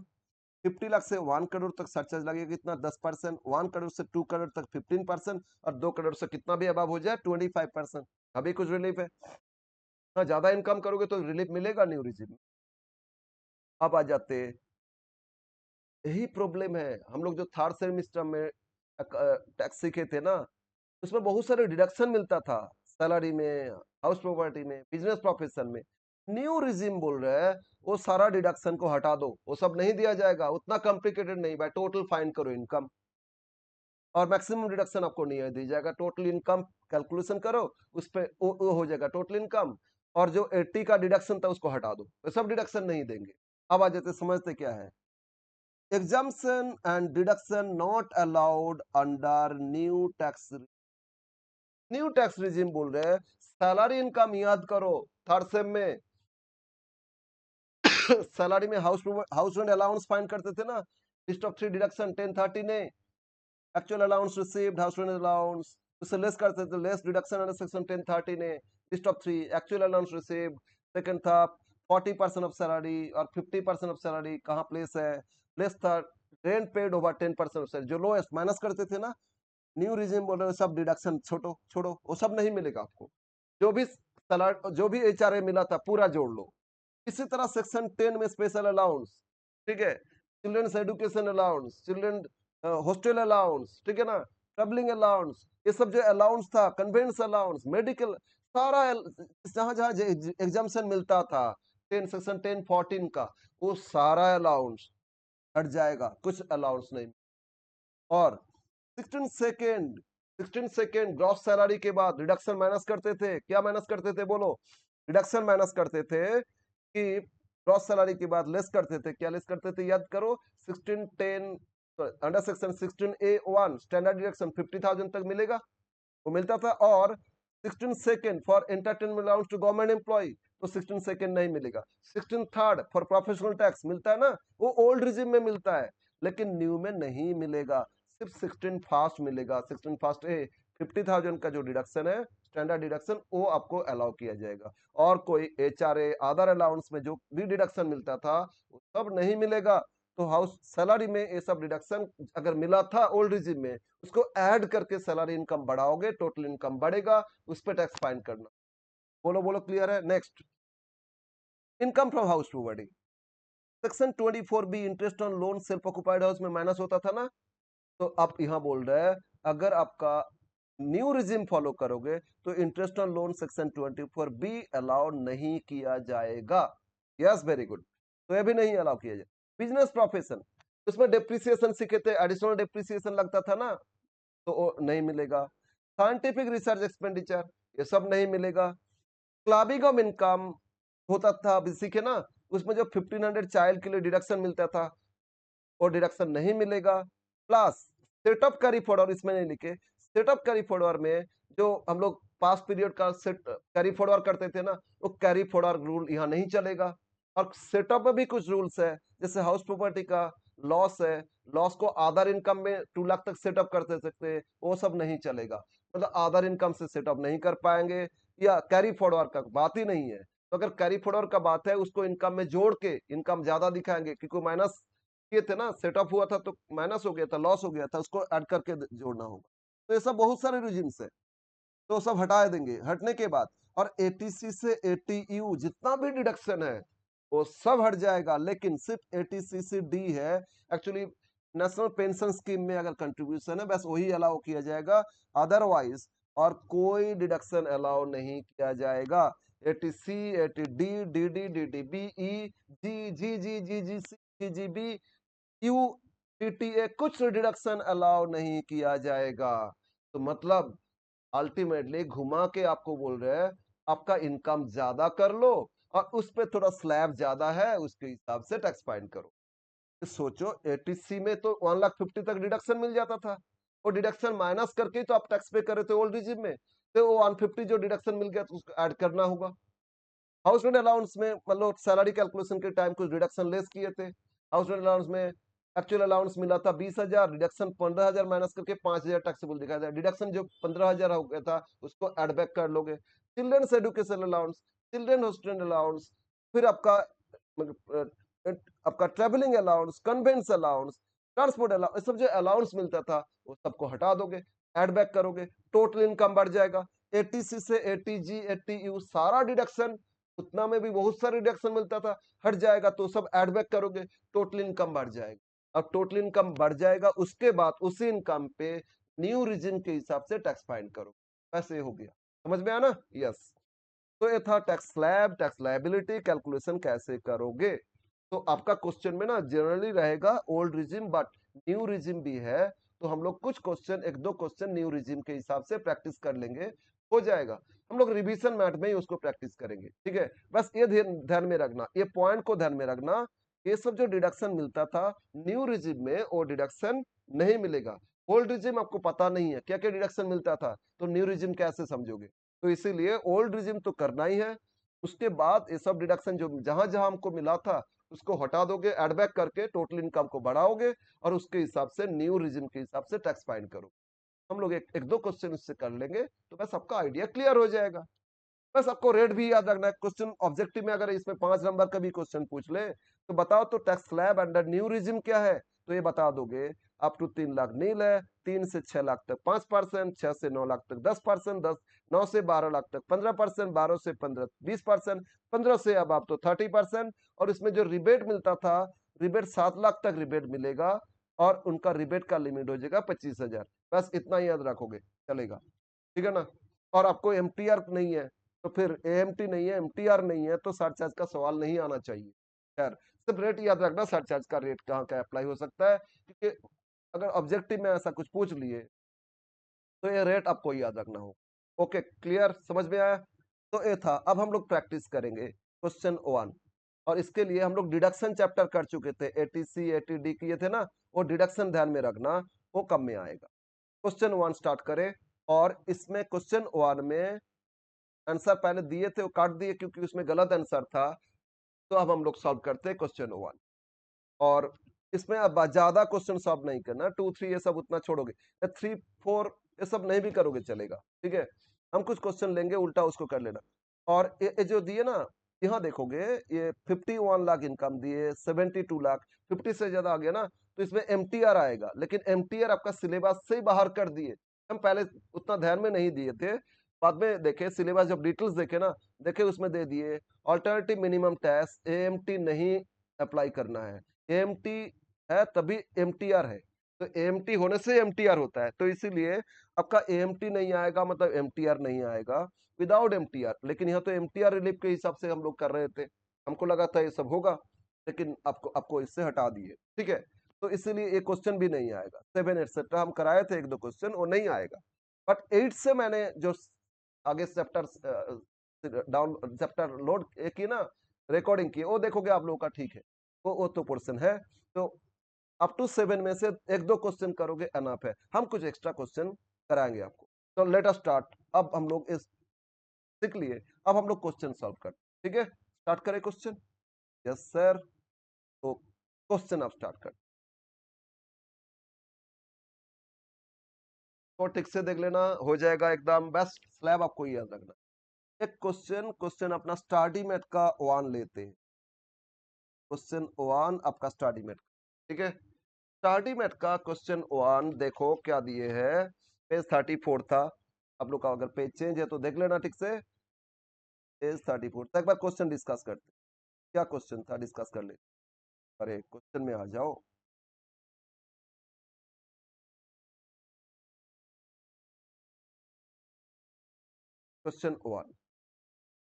50 लाख से 1 करोड़ तक सरचार्ज लगेगा कितना, 10%। 1 करोड़ से 2 करोड़ तक 15%, और 2 करोड़ से कितना भी अबव हो जाए 25%। अभी कुछ रिलीफ है, हाँ ज्यादा इनकम करोगे तो रिलीफ मिलेगा न्यू रिजिम। अब आ जाते, यही प्रॉब्लम है। हम लोग जो थर्ड सेमेस्टर में टैक्स सीखे थे ना, उसमें बहुत सारे डिडक्शन मिलता था, सैलरी में, हाउस प्रॉपर्टी में, बिजनेस प्रोफेशन में। न्यू रिजिम बोल रहे हैं वो सारा डिडक्शन को हटा दो, वो सब नहीं दिया जाएगा, उतना कॉम्प्लिकेटेड नहीं, भाई टोटल फाइन करो इनकम, और मैक्सिमम डिडक्शन आपको नहीं दी जाएगा। टोटल इनकम कैलकुलेशन करो, उस पर वो हो जाएगा टोटल इनकम, और जो 80 का डिडक्शन था उसको हटा दो, तो सब डिडक्शन नहीं देंगे। अब आ जाते समझते क्या है। Exemption and deduction not allowed under new tax regime बोल रहे हैं। सैलरी इनकम याद करो, थर्ड सेम में सैलरी में हाउस रेंट अलाउंस फाइंड करते थे ना, लिस्ट ऑफ 3 डिडक्शन 1030 ने actual allowance received, house rent allowance, उससे लेस करते थे, लेस डिडक्शन अंडर सेक्शन 1030 ने list of 3 actual allowance received. Second था 40% ऑफ सैलरी और 50% ऑफ सैलरी कहाँ प्लेस है, लेस था rent paid over 10% of salary, जो लोएस्ट माइनस करते थे ना। न्यू रिजिम बोल रहे हो सब डिडक्शन छोड़ो छोड़ो, वो सब नहीं मिलेगा आपको। जो भी जो भी एचआरए मिला था पूरा जोड़ लो। इसी तरह सेक्शन 10 में स्पेशल अलाउंस, ठीक है, children's education allowance, children hostel allowance, ठीक है ना, ट्रेवलिंग अलाउंस, ये सब जो अलाउंस था, कन्वेंस अलाउंस, मेडिकल, सारा जहां जहां एग्जाम्शन मिलता था 10 सेक्शन 1014 का, वो सारा अलाउंस हट जाएगा, कुछ अलाउंस नहीं। और 16 सेकेंड ग्रॉस सैलरी के बाद रिडक्शन माइनस करते थे, क्या माइनस करते थे बोलो, रिडक्शन माइनस करते थे कि ग्रॉस सैलरी के बाद लेस करते थे, क्या लेस करते थे याद करो, 1610 under section 16A1 standard deduction 50,000 तक मिलेगा, वो मिलता था। और 16 second for entertainment allowance to government employ, तो 16 सेकेंड नहीं मिलेगा। 16 थर्ड फॉर प्रोफेशनल टैक्स मिलता है ना, वो ओल्ड रिजिम में मिलता है, लेकिन न्यू में नहीं मिलेगा, सिर्फ 16 फास्ट मिलेगा। 16 फास्ट ए 50,000 का जो डिडक्शन है स्टैंडर्ड डिडक्शन, वो आपको अलाउ किया जाएगा। और कोई एचआरए अदर अलाउंस में जो भी डिडक्शन मिलता था वो सब नहीं मिलेगा। तो हाउस सैलरी में ये सब डिडक्शन अगर मिला था ओल्ड रिजिम में, उसको ऐड करके सैलरी इनकम बढ़ाओगे, टोटल इनकम बढ़ेगा, उस पर टैक्स फाइन करना। बोलो बोलो, क्लियर है। Next, income from house property, section 24B interest on loan self occupied house में माइनस होता था ना, तो आप यहां बोल रहे हैं अगर आपका न्यू रिजिम फॉलो करोगे तो interest on loan section 24B allow नहीं किया जाएगा। यस, वेरी गुड, तो ये भी नहीं अलाउ किया जाए। बिजनेस प्रोफेशन, उसमें डेप्रिसिएशन सीखे थे, एडिशनल डेप्रिसिएशन लगता था ना, तो नहीं मिलेगा। साइंटिफिक रिसर्च एक्सपेंडिचर, ये सब नहीं मिलेगा। क्लबिंग ऑफ इनकम होता था, अभी सीखे ना, उसमें जो 1500 चाइल्ड के लिए डिडक्शन मिलता था, वो डिडक्शन नहीं मिलेगा। प्लस सेटअप कैरी फॉरवर्ड, इसमें नहीं लिखे, सेटअप कैरी फॉरवर्ड में जो हम लोग पास पीरियड का सेट कैरी फॉरवर्ड करते थे ना, वो कैरी फॉरवर्ड रूल यहाँ नहीं चलेगा। और सेटअप में भी कुछ रूल्स है, जैसे हाउस प्रॉपर्टी का लॉस है, लॉस को आधार इनकम में 2 लाख तक सेटअप करते सकते, वो सब नहीं चलेगा, मतलब आधार इनकम से सेटअप नहीं कर पाएंगे, या कैरी फॉरवर्ड का बात ही नहीं है। तो अगर कैरी फॉरवर्ड का बात है, उसको इनकम में जोड़ के इनकम ज्यादा दिखाएंगे, क्योंकि माइनस किए थे ना, सेटअप हुआ था तो माइनस हो गया था, लॉस हो गया था, उसको ऐड करके जोड़ना होगा। तो ये सब बहुत सारे रिजिम्स है, तो सब हटा देंगे। हटने के बाद और एटीसी से एटीयू जितना भी डिडक्शन है वो सब हट जाएगा, लेकिन सिर्फ एटीसी से डी है एक्चुअली नेशनल पेंशन स्कीम में अगर कंट्रीब्यूशन है बस वही अलाउ किया जाएगा, अदरवाइज और कोई डिडक्शन अलाउ नहीं किया जाएगा। एटीसी, एटीडी, डीडी, डीडीबी, ई, जी, जी, सी, जी, क्यू, टीटीए, कुछ डिडक्शन अलाउ नहीं किया जाएगा। तो मतलब अल्टीमेटली घुमा के आपको बोल रहे हैं आपका इनकम ज्यादा कर लो और उस पे थोड़ा स्लैब ज्यादा है उसके हिसाब से टैक्स फाइन करो। तो सोचो एटीसी में तो 1,50,000 तक डिडक्शन मिल जाता था, वो डिडक्शन माइनस करके ही तो आप टैक्स पे कर रहे थे ओल्ड रिजिम में, तो वो 150 जो डिडक्शन मिल गया तो उसको ऐड करना होगा। हाउस रेंट अलाउंस में मतलब सैलरी कैलकुलेशन के टाइम कुछ डिडक्शन लेस किए थे। हाउस रेंट अलाउंस में एक्चुअल अलाउंस मिला था 20,000, डिडक्शन 15,000 माइनस करके 5,000 टैक्सेबल दिखाया था, डिडक्शन जो 15,000 हो गया था उसको एड बैक कर लोगे। Children's education allowance, children hostel allowance, फिर आपका travelling allowance, conveyance allowance, transport allowance, सब जो अलाउंस मिलता था वो सबको हटा दोगे, एड बैक करोगे, टोटल इनकम बढ़ जाएगा। एटीसी से एटीजी, एटीयू सारा डिडक्शन, उतना में भी बहुत सारे डिडक्शन मिलता था, हट जाएगा, तो सब एड बैक करोगे, टोटल इनकम बढ़ जाएगा। अब टोटल इनकम बढ़ जाएगा, उसके बाद उसी इनकम पे न्यू रीजन के हिसाब से टैक्स फाइन करो, ऐसे हो गया। समझ में आया ना? यस। तो ये था tax slab, tax liability calculation कैसे करोगे। तो आपका क्वेश्चन में ना जनरली रहेगा old regime, but new regime भी है, तो हम लोग कुछ क्वेश्चन, एक दो क्वेश्चन न्यू रिजिम के हिसाब से प्रैक्टिस कर लेंगे, हो जाएगा। हम लोग रिवीजन मैथ में ही उसको प्रैक्टिस करेंगे, ठीक है। बस ये ध्यान में रखना, ये पॉइंट को ध्यान में रखना ये सब जो डिडक्शन मिलता था न्यू रिजिम में वो डिडक्शन नहीं मिलेगा। ओल्ड रिजिम आपको पता नहीं है क्या क्या डिडक्शन मिलता था, तो न्यू रिजिम कैसे समझोगे? तो इसीलिए ओल्ड रिजिम तो करना ही है। उसके बाद ये सब डिडक्शन जो जहां जहां हमको मिला था उसको हटा दोगे, एड बैक करके टोटल इनकम को बढ़ाओगे और उसके हिसाब से न्यू रिजिम के हिसाब से टैक्स फाइंड करो। हम लोग एक दो क्वेश्चन उससे कर लेंगे तो बस आपका आइडिया क्लियर हो जाएगा। बस आपको रेट भी याद रखना है। क्वेश्चन ऑब्जेक्टिव में अगर इसमें 5 नंबर का भी क्वेश्चन पूछ ले तो बताओ तो tax slab under new regime क्या है, तो ये बता दोगे। अप टू 3 लाख नील है, 3 से 6 लाख तक 5%, 6 से 9 लाख तक 10%, 9 से 12 लाख तक 15%, 12 से 15 20%, 15 से अब आप तो 30%। और इसमें जो रिबेट मिलता था, रिबेट 7 लाख तक रिबेट मिलेगा और उनका रिबेट का लिमिट हो जाएगा 25,000। बस इतना ही याद रखोगे चलेगा, ठीक है ना। और आपको एमटीआर नहीं है तो फिर एएमटी नहीं है, एमटीआर नहीं है तो सरचार्ज का सवाल नहीं आना चाहिए। खैर सिर्फ रेट याद रखना, सरचार्ज का रेट कहाँ का अप्लाई हो सकता है, क्योंकि अगर ऑब्जेक्टिव में ऐसा कुछ पूछ लिए तो ये रेट आपको याद रखना हो। ओके क्लियर, समझ में आया? तो ये था। अब हम लोग प्रैक्टिस करेंगे क्वेश्चन 1। और इसके लिए हम लोग डिडक्शन चैप्टर कर चुके थे, एटीसी एटीडी किए थे ना, वो डिडक्शन ध्यान में रखना, वो कम में आएगा। क्वेश्चन 1 स्टार्ट करें। और इसमें क्वेश्चन 1 में आंसर पहले दिए थे वो काट दिए क्योंकि उसमें गलत आंसर था। तो अब हम लोग सॉल्व करते हैं क्वेश्चन 1। और इसमें अब ज्यादा क्वेश्चन सॉल्व नहीं करना, 2 3 ये सब उतना छोड़ोगे, 3 4 ये सब नहीं भी करोगे चलेगा, ठीक है। हम कुछ क्वेश्चन लेंगे उल्टा उसको कर लेना। और ये जो दिए ना, यहाँ देखोगे ये 51 लाख इनकम दिए, 72 लाख, 50 से ज्यादा आ गया ना तो इसमें एमटीआर आएगा, लेकिन एमटीआर आपका सिलेबस से ही बाहर कर दिए। हम पहले उतना ध्यान में नहीं दिए थे, बाद में देखे सिलेबस जब डिटेल्स देखे ना, देखे उसमें दे दिए ऑल्टरनेटिव मिनिमम टैक्स एएमटी नहीं अप्लाई करना है। एएमटी है तभी एमटीआर है, तो एएमटी होने से एमटीआर होता है, तो इसीलिए आपका एएमटी नहीं आएगा मतलब एमटीआर नहीं आएगा विदाउट एमटीआर। लेकिन यहाँ तो एमटीआर रिलीफ के हिसाब से हम लोग कर रहे थे, हमको लगा था ये सब होगा, लेकिन आपको आपको इससे हटा दिए, ठीक है। तो इसीलिए ये क्वेश्चन भी नहीं आएगा। 7 एटसेट्रा हम कराए थे एक दो क्वेश्चन, वो नहीं आएगा। बट 8 से मैंने जो आगे चैप्टर डाउन चैप्टर लोड की ना, रिकॉर्डिंग की, वो देखोगे आप लोगों का ठीक है, वो तो पोर्शन है। तो अप टू 7 में से एक दो क्वेश्चन करोगे अनफ है, हम कुछ एक्स्ट्रा क्वेश्चन कराएंगे आपको। तो लेट अस स्टार्ट। अब हम लोग इस सीख लिए, अब हम लोग क्वेश्चन सॉल्व करते, ठीक है। स्टार्ट करें क्वेश्चन? Yes sir. तो क्वेश्चन आप स्टार्ट कर, तो ठीक से देख लेना, हो जाएगा एकदम बेस्ट। स्लैब आपको याद रखना। एक क्वेश्चन क्वेश्चन अपना स्टाडी मेट का 1 लेते हैं। क्वेश्चन 1 आपका स्टाडी मेट, ठीक है। स्टाडी मेट का क्वेश्चन 1 देखो क्या दिए है, पेज 34 था। आप लोग का अगर पेज चेंज है तो देख लेना ठीक से। पेज 34 था, एक बार क्वेश्चन डिस्कस करते। क्या क्वेश्चन था डिस्कस कर ले। अरे क्वेश्चन में आ जाओ। Question 1,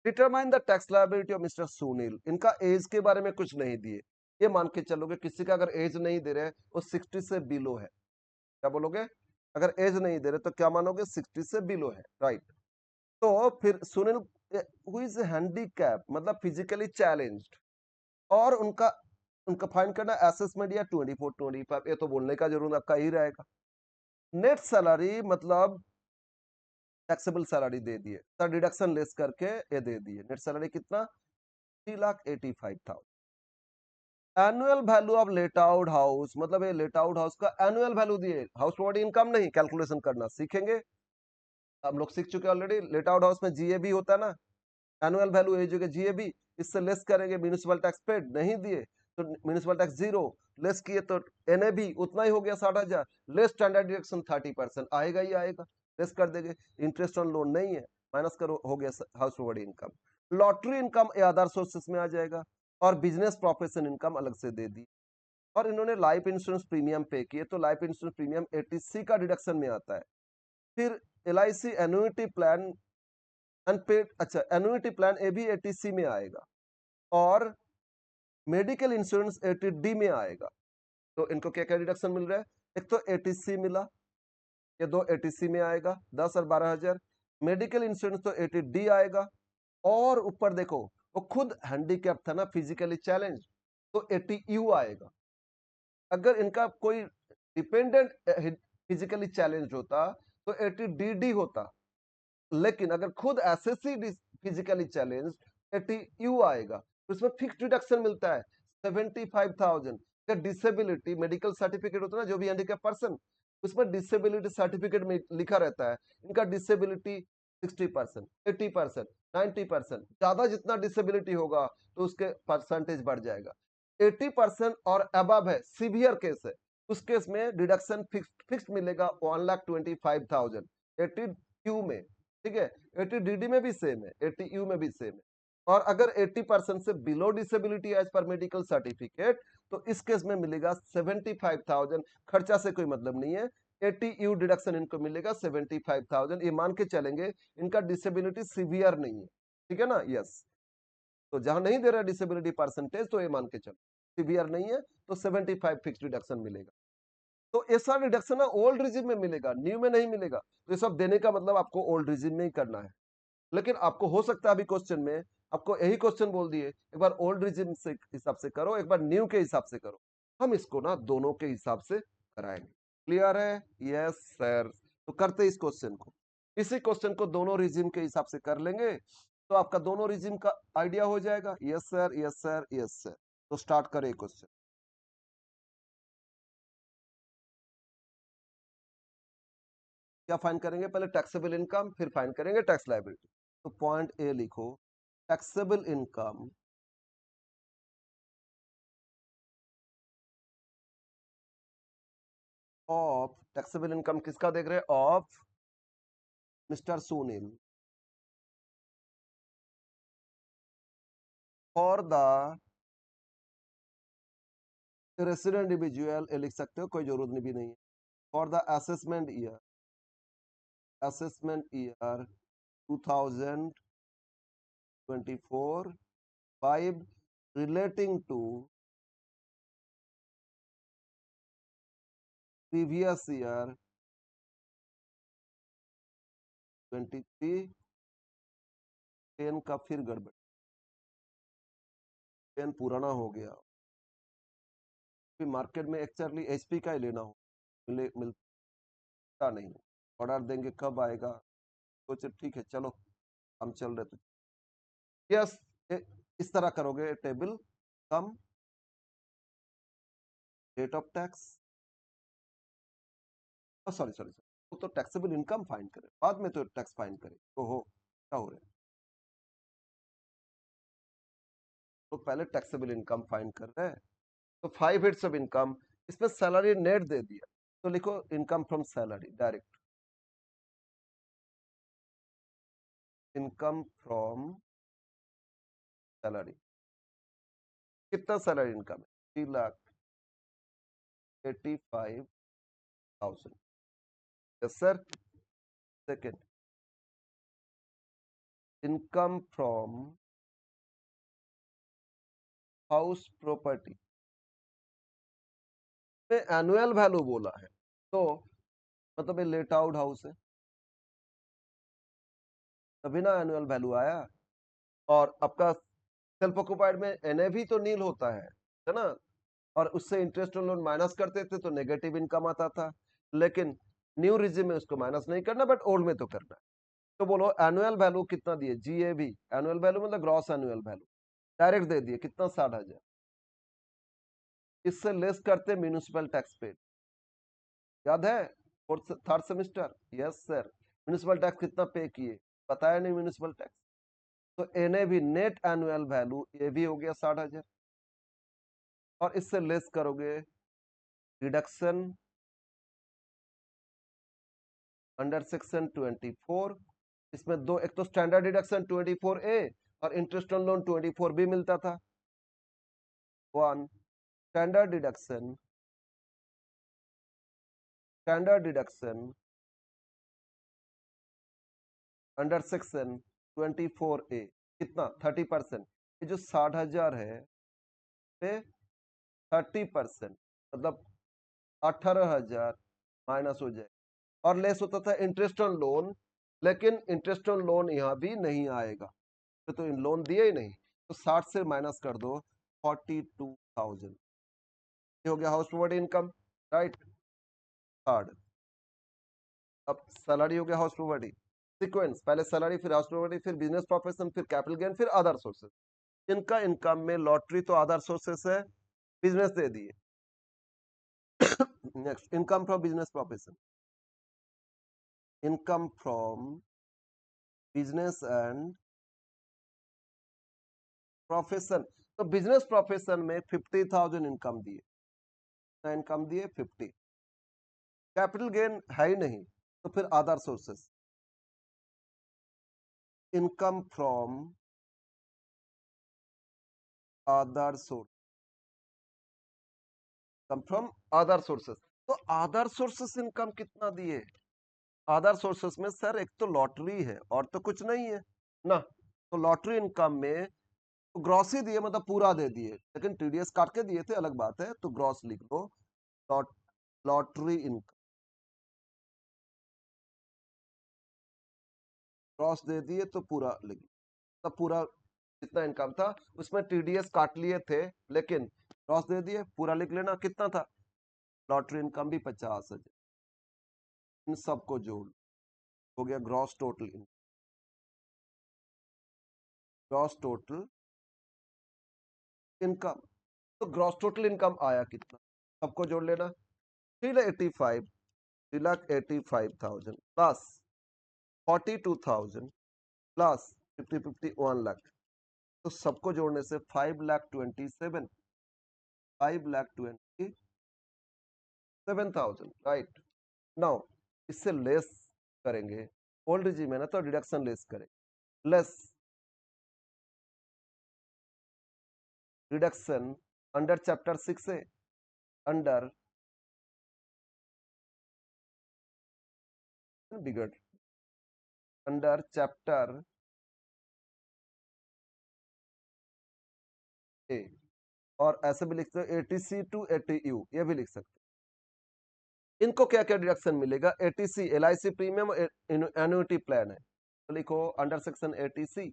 determine the tax liability of mister Sunil. इनका एज के बारे में कुछ नहीं दिए, ये मान के चलोगे किसी का अगर एज नहीं दे रहे वो 60 से बिलो है। क्या बोलोगे? अगर एज नहीं दे रहे तो क्या मानोगे? 60 से बिलो है, राइट। तो फिर सुनील हु इज हैंडीकैप मतलब फिजिकली चैलेंज्ड, और उनका उनका फाइंड करना असेसमेंट या 24 25, ये तो बोलने का जरूर आपका ही रहेगा। नेट सैलरी मतलब टैक्सेबल सैलरी दे दिए, सर डिडक्शन लेस करके ये दे दिए। नेट सैलरी कितना? 3,85,000। Annual value of late out house मतलब ये लेट आउट हाउस का एनुअल वैल्यू दिए, हाउस प्रॉपर्टी इनकम नहीं, कैलकुलेशन करना सीखेंगे। हम लोग सीख चुके ऑलरेडी, लेट आउट हाउस में जीएबी होता है ना, एनुअल वैल्यू एज हो जीएबी, इससे लेस करेंगे। म्यूनिसिपल टैक्स पेड नहीं दिए तो म्यूनिसिपल टैक्स 0, लेस किए तो एनएबी उतना ही हो गया 60,000, लेस स्टैंडर्ड डिडक्शन 30% आएगा ही आएगा, लेस कर देंगे। इंटरेस्ट ऑन लोन नहीं है, माइनस करो, हो गया house property income. Lottery income other sources में आ जाएगा, और बिजनेस प्रोफेशन इनकम अलग से दे दी। और इन्होंने लाइफ इंश्योरेंस प्रीमियम पे किए तो लाइफ इंश्योरेंस प्रीमियम 80C का डिडक्शन में आता है। फिर LIC एन्युटी प्लान अनपेड, अच्छा एन्युटी प्लान ये भी 80C में आएगा, और मेडिकल इंश्योरेंस 80D में आएगा। तो इनको क्या क्या डिडक्शन मिल रहा है? एक तो 80C मिला, ये दो 80C में आएगा 10 और 12,000। मेडिकल इंश्योरेंस तो 80D आएगा। और ऊपर देखो वो खुद हैंडीकैप था ना, फिजिकली चैलेंज, तो 80U आएगा। अगर इनका कोई डिपेंडेंट फिजिकली चैलेंज होता तो 80DD होता, लेकिन अगर खुद एसएससी फिजिकली चैलेंज 80U आएगा। तो इसमें फिक्स डिडक्शन मिलता है 75,000 का। डिसेबिलिटी मेडिकल सर्टिफिकेट होता है ना, जो भी हैंडीकैप पर्सन, उसमें डिसेबिलिटी सर्टिफिकेट में लिखा रहता है इनका डिसेबिलिटी 60%, 80%, 90%। ज्यादा जितना डिसेबिलिटी होगा तो उसके परसेंटेज बढ़ जाएगा। 80% और अबव है, सीवियर केस है, उस केस में डिडक्शन फिक्स मिलेगा 1,25,000 80Q में। ठीक है, 80DD में भी सेम है, 80U में भी सेम है। और अगर 80% से below disability as per medical certificate, तो इस केस में मिलेगा 75,000। खर्चा से कोई मतलब नहीं है, 80U डिडक्शन इनको मिलेगा 75,000। ये मान के चलेंगे इनका डिसेबिलिटी सीवियर नहीं है। ठीक है ना, यस। तो जहां नहीं दे रहा डिसेबिलिटी परसेंटेज, तो ये मान के चलो सीवियर नहीं है, तो 75 फिक्स डिडक्शन मिलेगा। तो ऐसा डिडक्शन ना ओल्ड रिजिम में मिलेगा, न्यू में नहीं मिलेगा। तो ये सब देने का मतलब आपको ओल्ड रिजिम में ही करना है। लेकिन आपको हो सकता है अभी क्वेश्चन में आपको यही क्वेश्चन बोल दिए, एक बार ओल्ड रिजिम से हिसाब से करो, एक बार न्यू के हिसाब से करो। हम इसको ना दोनों के हिसाब से कराएंगे। क्लियर है? Yes sir. तो करते इस क्वेश्चन को, इसी क्वेश्चन को दोनों रिजिम के हिसाब से कर लेंगे, तो आपका दोनों रिजिम का आइडिया हो जाएगा। Yes sir, yes sir, yes sir. तो स्टार्ट करें क्वेश्चन। क्या फाइन करेंगे? पहले टैक्सेबल इनकम, फिर फाइन करेंगे टैक्स लायबिलिटी। तो पॉइंट ए लिखो, taxable income of, taxable income किसका देख रहे हैं? Of mister Sunil for the resident individual, ये लिख सकते हो, कोई जरूरत नहीं भी नहीं है। For the assessment year 2024 5 relating to previous year 23। PAN का फिर गड़बड़, पेन पुराना हो गया, फिर मार्केट में एक्चुअली एचपी का ही लेना हो, मिलता नहीं। ऑर्डर देंगे कब आएगा, सोचे ठीक है चलो हम चल रहे थे। यस, इस तरह करोगे table, come rate of tax, sorry sorry sorry, तो टैक्सेबल इनकम फाइंड करें, बाद में तो टैक्स फाइंड करें। तो हो क्या हो रहा है, तो पहले टैक्सेबल इनकम फाइंड कर रहे हैं। तो 5 हेड्स ऑफ इनकम, इसमें सैलरी नेट दे दिया, तो लिखो income from salary direct, income from salary. कितना सैलरी इनकम है? 3,85,000। Yes sir. Second, income from house property में एनुअल वैल्यू बोला है, तो मतलब ये लेट आउट हाउस है, तभी ना एनुअल वैल्यू आया। और आपका सेल्फ ऑक्युपाइड में एनएवी तो नील होता है ना, और उससे इंटरेस्ट और लोन माइनस करते थे तो नेगेटिव इनकम आता था। लेकिन न्यू रिजिम में उसको माइनस नहीं करना, बट ओल्ड में तो करना है। तो बोलो एनुअल वैल्यू कितना दिए? जीएवी, एनुअल वैल्यू मतलब ग्रॉस एनुअल वैल्यू, डायरेक्ट दे दिए कितना? 60,000। इससे लेस करते म्यूनिसिपल टैक्स पेड, याद है fourth third semester? Yes sir. Municipal tax कितना पे किए, बताया नहीं म्यूनिसिपल टैक्स। तो एनएवी नेट एनुअल वैल्यू, ये भी हो गया 60,000। और इससे लेस करोगे रिडक्शन अंडर सेक्शन 24। इसमें दो, एक तो स्टैंडर्ड डिडक्शन 24A और इंटरेस्ट ऑन लोन 24B मिलता था। One, standard deduction, standard deduction under section 24A कितना? 30%। ये जो 60,000 है पे 30%, मतलब 18,000 माइनस हो जाए। और लेस होता था इंटरेस्ट ऑन लोन, लेकिन इंटरेस्ट ऑन लोन यहाँ भी नहीं आएगा, तो इन लोन दिए ही नहीं, तो 60 से माइनस कर दो 42,000, ये हो गया house property income, right. Third, अब सैलरी हो गया हाउस प्रॉपर्टी, सीक्वेंस, पहले सैलरी, फिर हाउस प्रॉपर्टी, फिर बिजनेस प्रोफेशन, फिर कैपिटल गेन, फिर अदर सोर्सेस। इनका इनकम में लॉटरी तो अदर सोर्सेस है, बिजनेस दे दिए। Next, income from business profession, income from business and profession. तो बिजनेस प्रोफेशन में 50,000 इनकम दिए, इनकम दिए 50। कैपिटल गेन है ही नहीं, तो फिर other sources, income from other source, income from other sources. तो अदर सोर्सेस इनकम कितना दिए? अदर सोर्सेस में सर एक तो लॉटरी है और तो कुछ नहीं है ना। तो लॉटरी इनकम में तो ग्रॉस ही दिए, मतलब पूरा दे दिए, लेकिन टीडीएस काट के दिए थे, अलग बात है, तो ग्रॉस लिख लो। लॉटरी इनकम ग्रॉस दे दिए तो पूरा लिख, तब पूरा जितना इनकम था उसमें टीडीएस काट लिए थे, लेकिन ग्रॉस दे दिए, पूरा लिख लेना कितना था। लॉटरी इनकम भी 50,000, इन सबको जोड़ हो गया gross total income, gross total income. तो ग्रॉस टोटल इनकम आया कितना, सबको जोड़ लेना। 3,85,000 प्लस 42,000 प्लस 50 1 लाख, तो सबको जोड़ने से 5,27,000, 5,27,000, राइट। नाउ इससे लेस करेंगे, ओल्ड जी में ना तो डिडक्शन लेस करेंगे, लेस रिडक्शन अंडर चैप्टर 6 है, अंडर बिगड़, अंडर चैप्टर ए, और ऐसे भी लिखते हो 80C टू 80U, ये भी लिख सकते हो। इनको क्या क्या डिडक्शन मिलेगा? 80C LIC premium annuity plan है, तो लिखो under section 80C,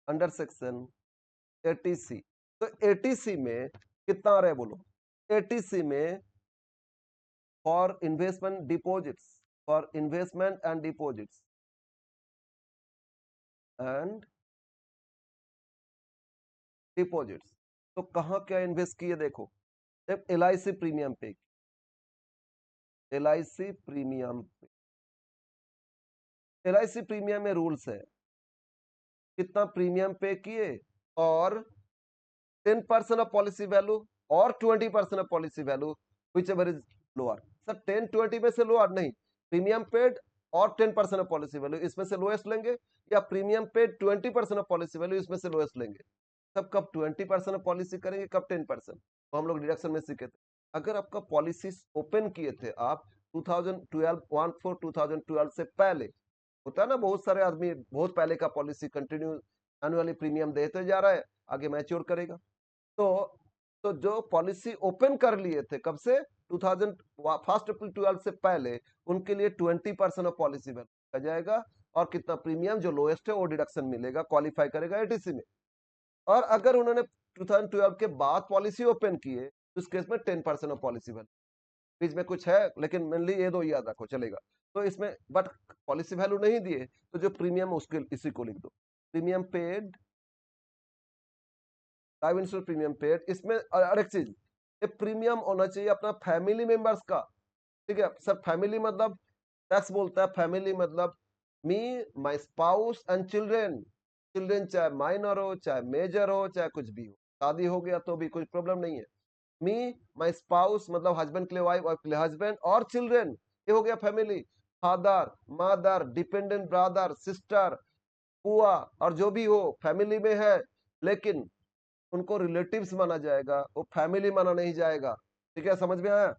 under section 80C। तो 80C में कितना आ रहा है बोलो? 80C में for investment deposits, for investment and deposits and deposits, तो कहाँ क्या इन्वेस्ट किए देखो। जब LIC प्रीमियम पे, LIC प्रीमियम, LIC प्रीमियम में रूल्स है, कितना प्रीमियम पे किए और 10% ऑफ पॉलिसी वैल्यू और 20% of policy value, which ever is lower. Sir 10-20 में से लोअर नहीं, प्रीमियम पेड और 10% ऑफ पॉलिसी वैल्यू, इसमें से लोएस्ट लेंगे, या premium paid 20% of policy value, इसमें से लोएस्ट लेंगे। तब कब 20% ऑफ पॉलिसी करेंगे, कब 10%, तो हम लोग डिडक्शन में सीखे थे। अगर आपका पॉलिसी ओपन किए थे आप 2012 2012 से पहले, होता है ना बहुत सारे आदमी बहुत पहले का पॉलिसी कंटिन्यू एनुअली प्रीमियम देते जा रहा है, आगे मैच्योर करेगा। तो तो जो पॉलिसी ओपन कर लिए थे कब से, 2000 1 अप्रैल 12 से पहले, उनके लिए 20% ऑफ पॉलिसी वैल्यू आ जाएगा, और कितना प्रीमियम जो लोएस्ट है वो डिडक्शन मिलेगा, क्वालिफाई करेगा एटीसी में। और अगर उन्होंने 2012 के बाद पॉलिसी ओपन किए तो उस केस में 10% ऑफ पॉलिसी वैल्यू, बीच में कुछ है लेकिन मेनली ये दो याद रखो चलेगा। तो इसमें बट पॉलिसी वैल्यू नहीं दिए, तो जो प्रीमियम उसके इसी को लिख दो, premium paid, life insurance premium paid. इसमें और एक चीज, ये प्रीमियम होना चाहिए अपना फैमिली मेंबर्स का, ठीक है सर। फैमिली मतलब टैक्स बोलता है, फैमिली मतलब me, my spouse and children. Children चाहे माइनर हो, चाहे मेजर हो, चाहे कुछ भी हो, शादी हो गया तो भी कोई प्रॉब्लम नहीं है। मी, माय स्पाउस मतलब हस्बैंड के लिए वाइफ, वाइफ के लिए हस्बैंड, और चिल्ड्रेन, ये हो गया family. Father, mother, dependent brother, sister, बुआ, और जो भी हो फैमिली में है, लेकिन उनको रिलेटिव्स माना जाएगा, वो फैमिली माना नहीं जाएगा। ठीक है, समझ में आया?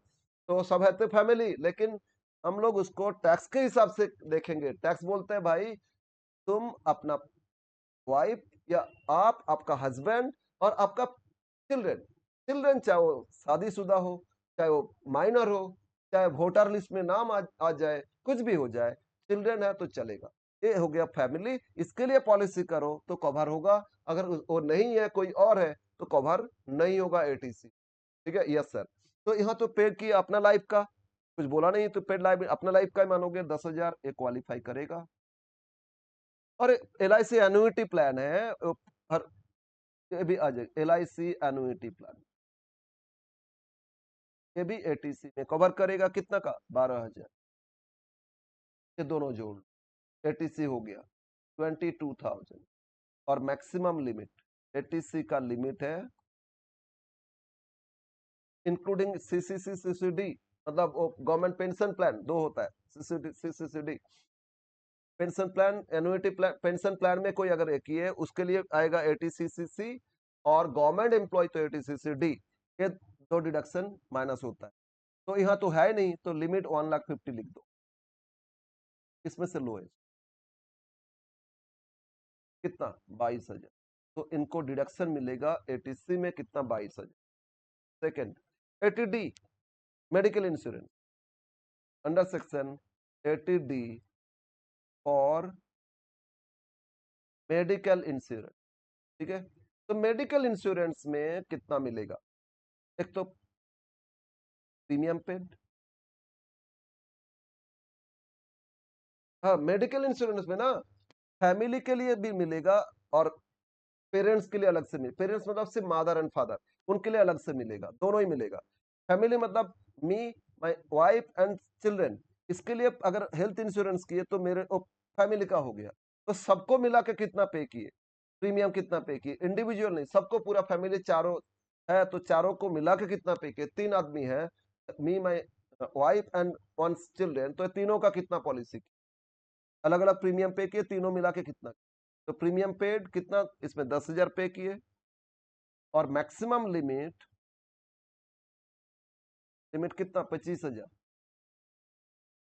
तो सब है तो फैमिली, लेकिन हम लोग उसको टैक्स के हिसाब से देखेंगे। टैक्स बोलते हैं भाई तुम अपना वाइफ, या आप, आपका हस्बैंड, और आपका चिल्ड्रेन। चिल्ड्रेन चाहे वो शादीशुदा हो, चाहे वो माइनर हो, चाहे वोटर लिस्ट में नाम आ जाए, कुछ भी हो जाए, चिल्ड्रेन है तो चलेगा। ये हो गया फैमिली, इसके लिए पॉलिसी करो तो कवर होगा। अगर वो नहीं है, कोई और है, तो कवर नहीं होगा एटीसी। ठीक है, यस सर। तो यहाँ तो पेड की अपना लाइफ का कुछ बोला नहीं, तो पेड लाइफ अपना लाइफ का ही मानोगे 10,000 ये क्वालिफाई करेगा। और L I C annuity plan है, हर ये भी आ जाएगा, L I C annuity plan ये भी एटीसी में कवर करेगा, कितना का 12,000, ये दोनों जोड़ एटीसी हो गया 22,000। और मैक्सिमम लिमिट एटीसी का लिमिट है इंक्लूडिंग सीसीसी सीसीडी, मतलब वो गवर्नमेंट पेंशन प्लान दो होता है, CCD CCD pension plan, annuity plan. Pension plan में कोई अगर एक ही है उसके लिए आएगा एटीसीसीसी, और गवर्नमेंट एम्प्लॉय तो एटीसीसीडी, ये दो डिडक्शन माइनस होता है। तो यहाँ तो है नहीं, तो लिमिट 1,50,000 लिख दो, इसमें से लोएस्ट कितना 22,000, तो इनको डिडक्शन मिलेगा एटीसी में कितना 22,000। Second, ATD medical insurance under section ATD और मेडिकल इंश्योरेंस। ठीक है, तो मेडिकल इंश्योरेंस में कितना मिलेगा, एक तो प्रीमियम पेड, हाँ मेडिकल इंश्योरेंस में ना फैमिली के लिए भी मिलेगा और पेरेंट्स के लिए अलग से मिले, पेरेंट्स मतलब सिर्फ मदर एंड फादर, उनके लिए अलग से मिलेगा, दोनों ही मिलेगा। फैमिली मतलब me, my wife and children, इसके लिए अगर हेल्थ इंश्योरेंस किए तो मेरे फैमिली का हो गया। तो सबको मिला के कितना पे किए, प्रीमियम कितना पे किए, इंडिविजुअल नहीं, सबको पूरा फैमिली चारों है तो चारों को मिला के कितना पे किए, 3 आदमी है, मी माय वाइफ एंड 1 चिल्ड्रन, तो तीनों का कितना पॉलिसी, अलग अलग प्रीमियम पे किए, तीनों मिला के कितना, तो प्रीमियम पेड कितना, इसमें 10,000 पे किए, और मैक्सिमम लिमिट लिमिट कितना 25,000,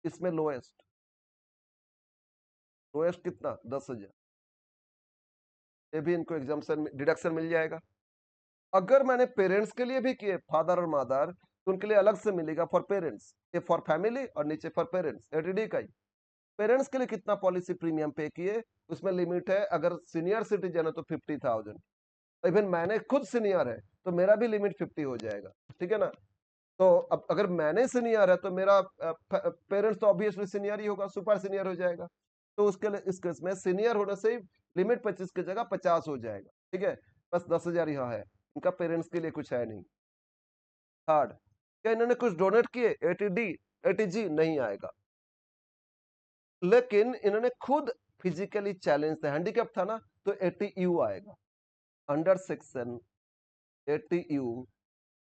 इसमें लोएस्ट लोएस्ट कितना 10,000, ये भी इनको एग्जाम्पशन डिडक्शन मिल जाएगा। अगर मैंने पेरेंट्स के लिए भी किए, फादर और मदर, तो उनके लिए अलग से मिलेगा फॉर पेरेंट्स, ये फॉर फैमिली और नीचे फॉर पेरेंट्स, एटीडी का ही। पेरेंट्स के लिए कितना पॉलिसी प्रीमियम पे किए, उसमें लिमिट है, अगर सीनियर सिटीजन है तो 50,000, इवन मैंने खुद सीनियर है तो मेरा भी लिमिट 50 हो जाएगा। ठीक है ना, तो अब अगर मैंने सीनियर है तो मेरा पेरेंट्स तो ऑब्वियसली सीनियर ही होगा, सुपर सीनियर हो जाएगा। तो उसके लिए इस केस में सीनियर होने से लिमिट 25 की जगह 50 हो जाएगा। ठीक है, बस 10,000 यहाँ है, इनका पेरेंट्स के लिए कुछ है नहीं। थर्ड, क्या इन्होंने कुछ डोनेट किए, एटीडी एटीजी नहीं आएगा, लेकिन इन्होंने खुद फिजिकली चैलेंज थे, हैंडीकैप था ना, तो एटीयू आएगा अंडर सेक्शन एटीयू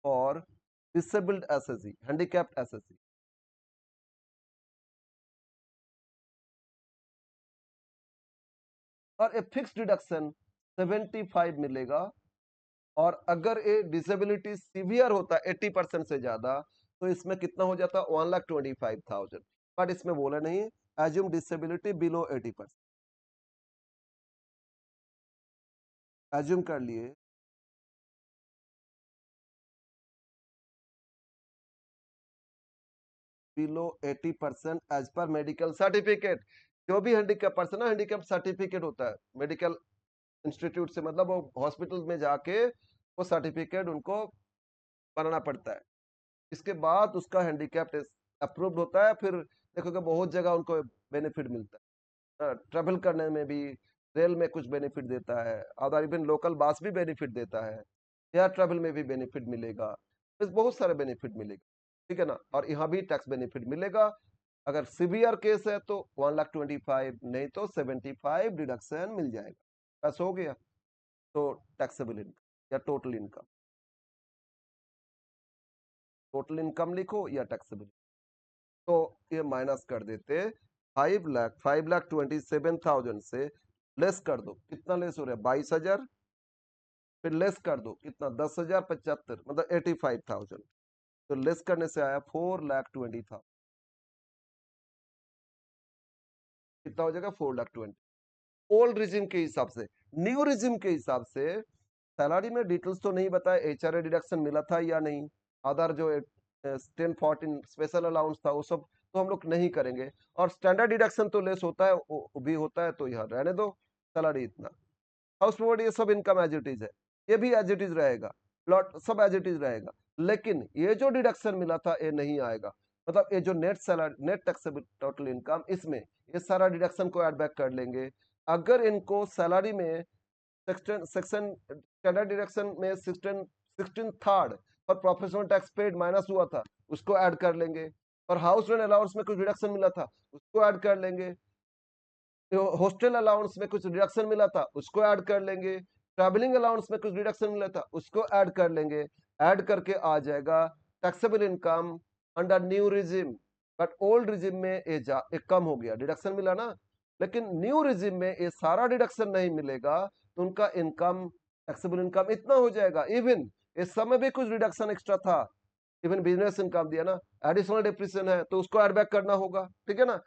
और डिसेबल्ड एसएससी, हैंडीकैप्ड एसएससी। और ए फिक्स डिडक्शन 75 मिलेगा, और अगर ये डिसेबिलिटी सीवियर होता है 80% से ज्यादा, तो इसमें कितना हो जाता 1,25,000, बट इसमें बोला नहीं, एज्यूम डिसेबिलिटी बिलो 80%, एज्यूम कर लिए below 80% as per medical certificate. जो भी हैंडीकैप पर्सन है, हैंडीकैप सर्टिफिकेट होता है मेडिकल इंस्टीट्यूट से, मतलब वो हॉस्पिटल में जाके वो सर्टिफिकेट उनको बनाना पड़ता है, इसके बाद उसका हैंडीकैप अप्रूव्ड होता है। फिर देखोगे बहुत जगह उनको बेनिफिट मिलता है, ट्रेवल करने में भी रेल में कुछ बेनिफिट देता है, अदर इवन लोकल बस भी बेनिफिट देता है, एयर ट्रेवल में भी बेनिफिट मिलेगा, इस बहुत सारे बेनिफिट मिलेगा। ठीक है ना, और यहाँ भी टैक्स बेनिफिट मिलेगा। अगर सीवियर केस है तो 1,25,000, नहीं तो 75 डिडक्शन मिल जाएगा, बस हो गया। तो टैक्सेबल इनकम या टोटल इनकम लिखो या टैक्सेबल, तो ये माइनस कर देते 5,27,000 से लेस कर दो, कितना लेस हो रहा है 22,000, फिर लेस कर दो कितना 10,075, मतलब 85,000, तो लेस करने से आया 4,20,000, कितना हो जाएगा 4,20,000। ओल्ड रिजिम के हिसाब से, न्यू रिजिम के हिसाब से सैलरी में डिटेल्स तो नहीं बताया, एचआरए डिडक्शन मिला था या नहीं, अदर जो 10-14 स्पेशल अलाउंस था वो सब तो हम लोग नहीं करेंगे, और स्टैंडर्ड डिडक्शन तो लेस होता है, वो भी होता है, तो यहाँ रहने दो सैलरी इतना, हाउस प्रोवाइड ये सब इनकम एज इट इज है। ये भी एज इट इज रहेगा, प्लॉट सब एज इट इज रहेगा, लेकिन ये जो डिडक्शन मिला था ये नहीं आएगा। मतलब ये जो net salary, net taxable total income, इसमें ये सारा डिडक्शन को ऐड बैक कर लेंगे। अगर इनको सैलरी में सेक्शन स्टैंडर्ड डिडक्शन में 16 थर्ड और प्रोफेशनल टैक्स पेड माइनस हुआ था, उसको ऐड कर लेंगे। और हाउस रेंट अलाउंस में कुछ डिडक्शन मिला था, उसको ऐड कर लेंगे। हॉस्टल अलाउंस में कुछ डिडक्शन मिला था, उसको ऐड कर लेंगे। ट्रैवलिंग अलाउंस में कुछ डिडक्शन मिला था, उसको ऐड कर लेंगे। ऐड करके आ जाएगा taxable income under new regime. But old regime में ये कम हो गया, डिडक्शन मिला ना, लेकिन न्यू रिजिम में ये सारा डिडक्शन नहीं मिलेगा, तो उनका इनकम, टैक्सेबल इनकम इतना हो जाएगा। इवन इस समय भी कुछ डिडक्शन एक्स्ट्रा था, इवन बिजनेस इनकम दिया ना, एडिशनल डिप्रिसिएशन है तो उसको ऐड बैक करना होगा, ठीक है ना।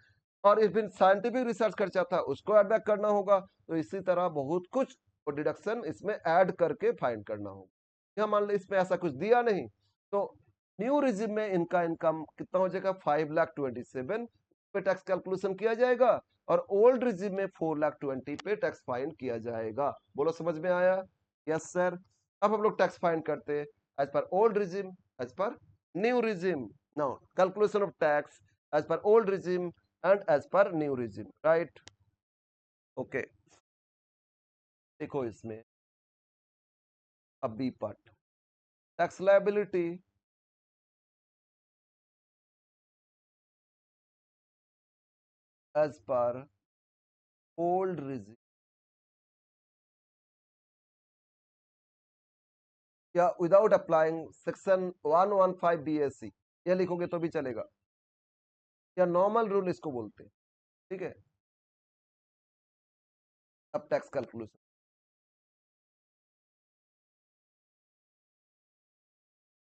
और इवन साइंटिफिक रिसर्च खर्चा था, उसको ऐड बैक करना होगा। तो इसी तरह बहुत कुछ डिडक्शन इसमें ऐड करके फाइंड करना होगा। यह मान लो इसमें ऐसा कुछ दिया नहीं, तो न्यू रिजिम में इनका इनकम कितना हो जाएगा, 5,27,000 पे टैक्स कैलकुलेशन किया जाएगा, और ओल्ड रिजिम में 4,20,000 पे टैक्स फाइन किया जाएगा। बोलो समझ में आया? Yes sir. अब हम लोग टैक्स फाइन करते हैं as per old regime, as per new regime. Now calculation of tax as per old regime and as per new regime, right? Okay, देखो इसमें अब B part, tax liability as per old regime या without applying section 115 BSC, ये लिखोगे तो भी चलेगा, या नॉर्मल रूल इसको बोलते हैं, ठीक है। अब टैक्स कैलकुलेशन,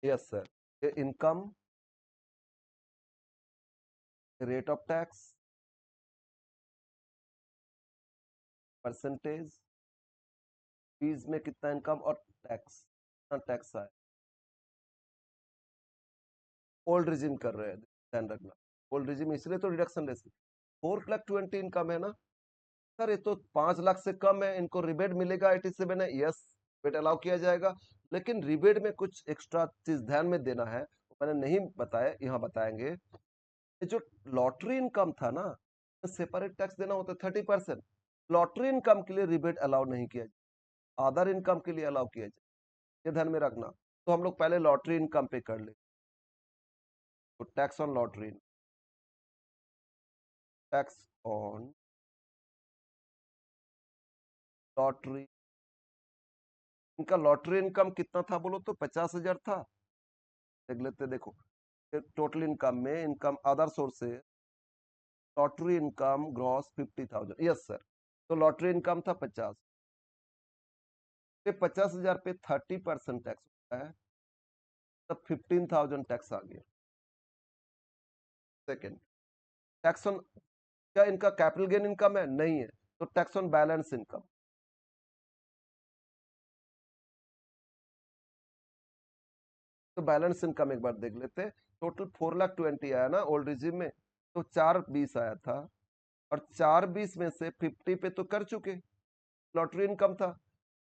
यस सर, ये income, rate of tax, percentage, fees में कितना इनकम और टैक्स, कितना टैक्स आए। ओल्ड रिजिम कर रहे हैं, ध्यान रखना, ओल्ड रिजिम इसलिए तो डिडक्शन लेस। 4,20,000 इनकम है ना सर, ये तो 5 लाख से कम है, इनको रिबेट मिलेगा 87 है, यस रिबेट अलाउ किया जाएगा। लेकिन रिबेट में कुछ एक्स्ट्रा चीज ध्यान में देना है, मैंने नहीं बताया, यहाँ बताएंगे। ये जो लॉटरी इनकम था ना, सेपरेट टैक्स देना होता है 30%, लॉटरी इनकम के लिए रिबेट अलाउ नहीं किया जाए, अदर इनकम के लिए अलाउ किया जाए, ये ध्यान में रखना। तो हम लोग पहले लॉटरी इनकम पे कर ले, तो tax on lottery, tax on lottery, इनका लॉटरी इनकम कितना था बोलो तो, 50,000 था। देख लेते, देखो टोटल इनकम में इनकम अदर सोर्स से lottery income gross 50,000, yes sir. तो लॉटरी इनकम था 50, 50,000 पे 30% टैक्स होता है, तब 15,000 टैक्स आ गया। सेकेंड, टैक्स ऑन, क्या इनका कैपिटल गेन इनकम है? नहीं है, तो टैक्स ऑन बैलेंस इनकम। तो बैलेंस इनकम एक बार देख लेते, टोटल 4,20,000 आया ना ओल्ड रिजिम में, तो 4,20 आया था, और 4,20 में से 50 पे तो कर चुके, लॉटरी इनकम था,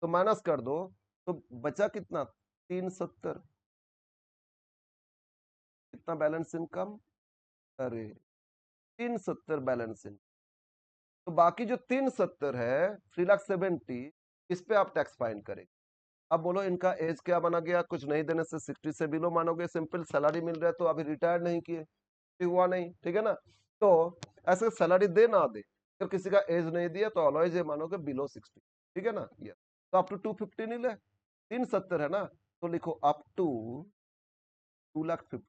तो माइनस कर दो, तो बचा कितना, 370। कितना बैलेंस इनकम, अरे 370 बैलेंस इनकम। तो बाकी जो 370 है, 3,70,000, इस पे आप टैक्स फाइन करेंगे। अब बोलो इनका एज क्या बना गया, कुछ नहीं देने से 60 से बिलो मानोगे, सिंपल सैलरी मिल रहा है तो अभी रिटायर नहीं किए, हुआ नहीं, ठीक है ना। तो ऐसे सैलरी दे ना दे, अगर किसी का एज नहीं दिया तो ऑलवेज ये मानोगे बिलो 60, ठीक है ना। ये तो अप टू 250 नहीं ले, 370 है ना, तो लिखो अप टू 2,50,000,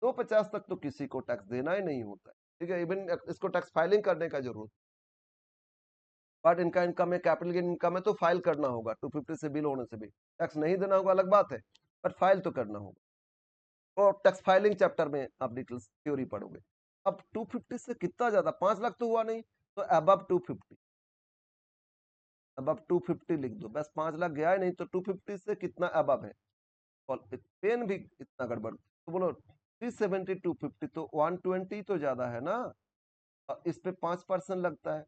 250 तक तो किसी को टैक्स देना ही नहीं होता है, ठीक है। इवन इसको टैक्स फाइलिंग करने का जरूरत, बट इनका इनकम है, कैपिटल गेन इनकम है, तो फाइल करना होगा, 250 से बिल होने से भी टैक्स नहीं देना होगा अलग बात है, बट फाइल तो करना होगा। और टैक्स फाइलिंग चैप्टर में आप डिटेल्स थ्योरी पढ़ोगे। अब 250 से कितना ज्यादा, 5 लाख तो हुआ नहीं, तो अबव 250, अबव 250 लिख दो बस, 5 लाख गया ही नहीं, तो 250 से कितना अबव है, और पेन भी इतना गड़बड़, तो बोलो 370 250, तो 120 तो ज्यादा है ना, और इस पे 5% लगता है,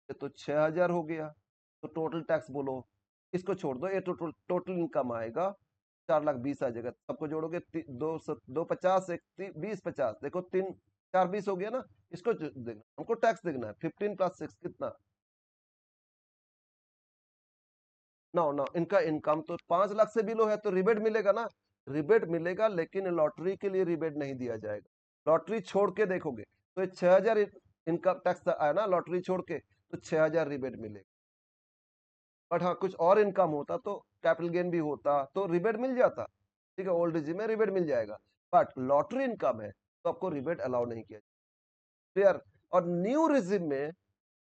ये तो 6,000 हो गया, तो टोटल टैक्स बोलो, इसको छोड़ दो, ये टोटल टोटल इनकम आएगा 4,20,000 आ जाएगा। सबको जोड़ोगे 2 50 20 50, देखो 3 4 20 हो गया ना। इसको देखना, हमको टैक्स देखना है। 15 + 6 कितना, 9 9। इनका इनकम तो 5 लाख से बिलो है, तो रिबेट मिलेगा ना। रिबेट मिलेगा, लेकिन लॉटरी के लिए रिबेट नहीं दिया जाएगा। लॉटरी छोड़ के देखोगे तो ये 6,000 इनकम टैक्स आया ना, लॉटरी छोड़ के, तो 6,000 रिबेट मिलेगा। बट हाँ, कुछ और इनकम होता तो कैपिटल गेन भी होता तो रिबेट मिल जाता, ठीक है, ओल्ड रिजिम में रिबेट मिल जाएगा। बट लॉटरी इनकम है तो आपको रिबेट अलाउ नहीं किया, क्लियर। और न्यू रिजिम में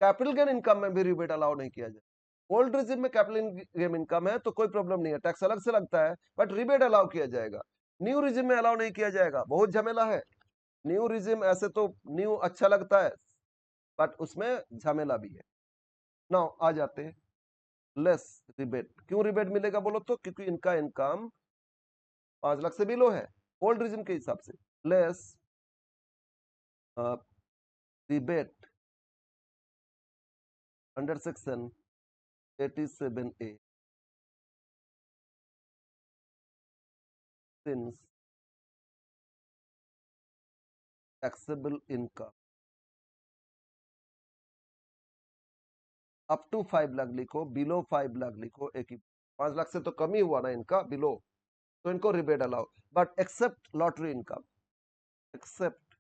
कैपिटल गेन इनकम में भी रिबेट अलाउ नहीं किया जाए। ओल्ड रिजिम में कैपिटल गेन इनकम है तो कोई प्रॉब्लम नहीं है, टैक्स अलग से लगता है, बट रिबेट अलाउ किया जाएगा। न्यू रिजिम में अलाउ नहीं किया जाएगा, बहुत झमेला है। न्यू रिजिम ऐसे तो न्यू अच्छा लगता है, बट उसमें झमेला भी है। नाउ आ जाते हैं लेस रिबेट। क्यों रिबेट मिलेगा बोलो तो, क्योंकि इनका इनकम 5 लाख से बिलो है ओल्ड रिजिम के हिसाब से। Less rebate under section 87A since taxable income up to 5 lakh लिखो, बिलो 5 लाख लिखो, एक ही 5 लाख से तो कम ही हुआ ना इनका बिलो, तो इनको rebate allow. But except lottery income, except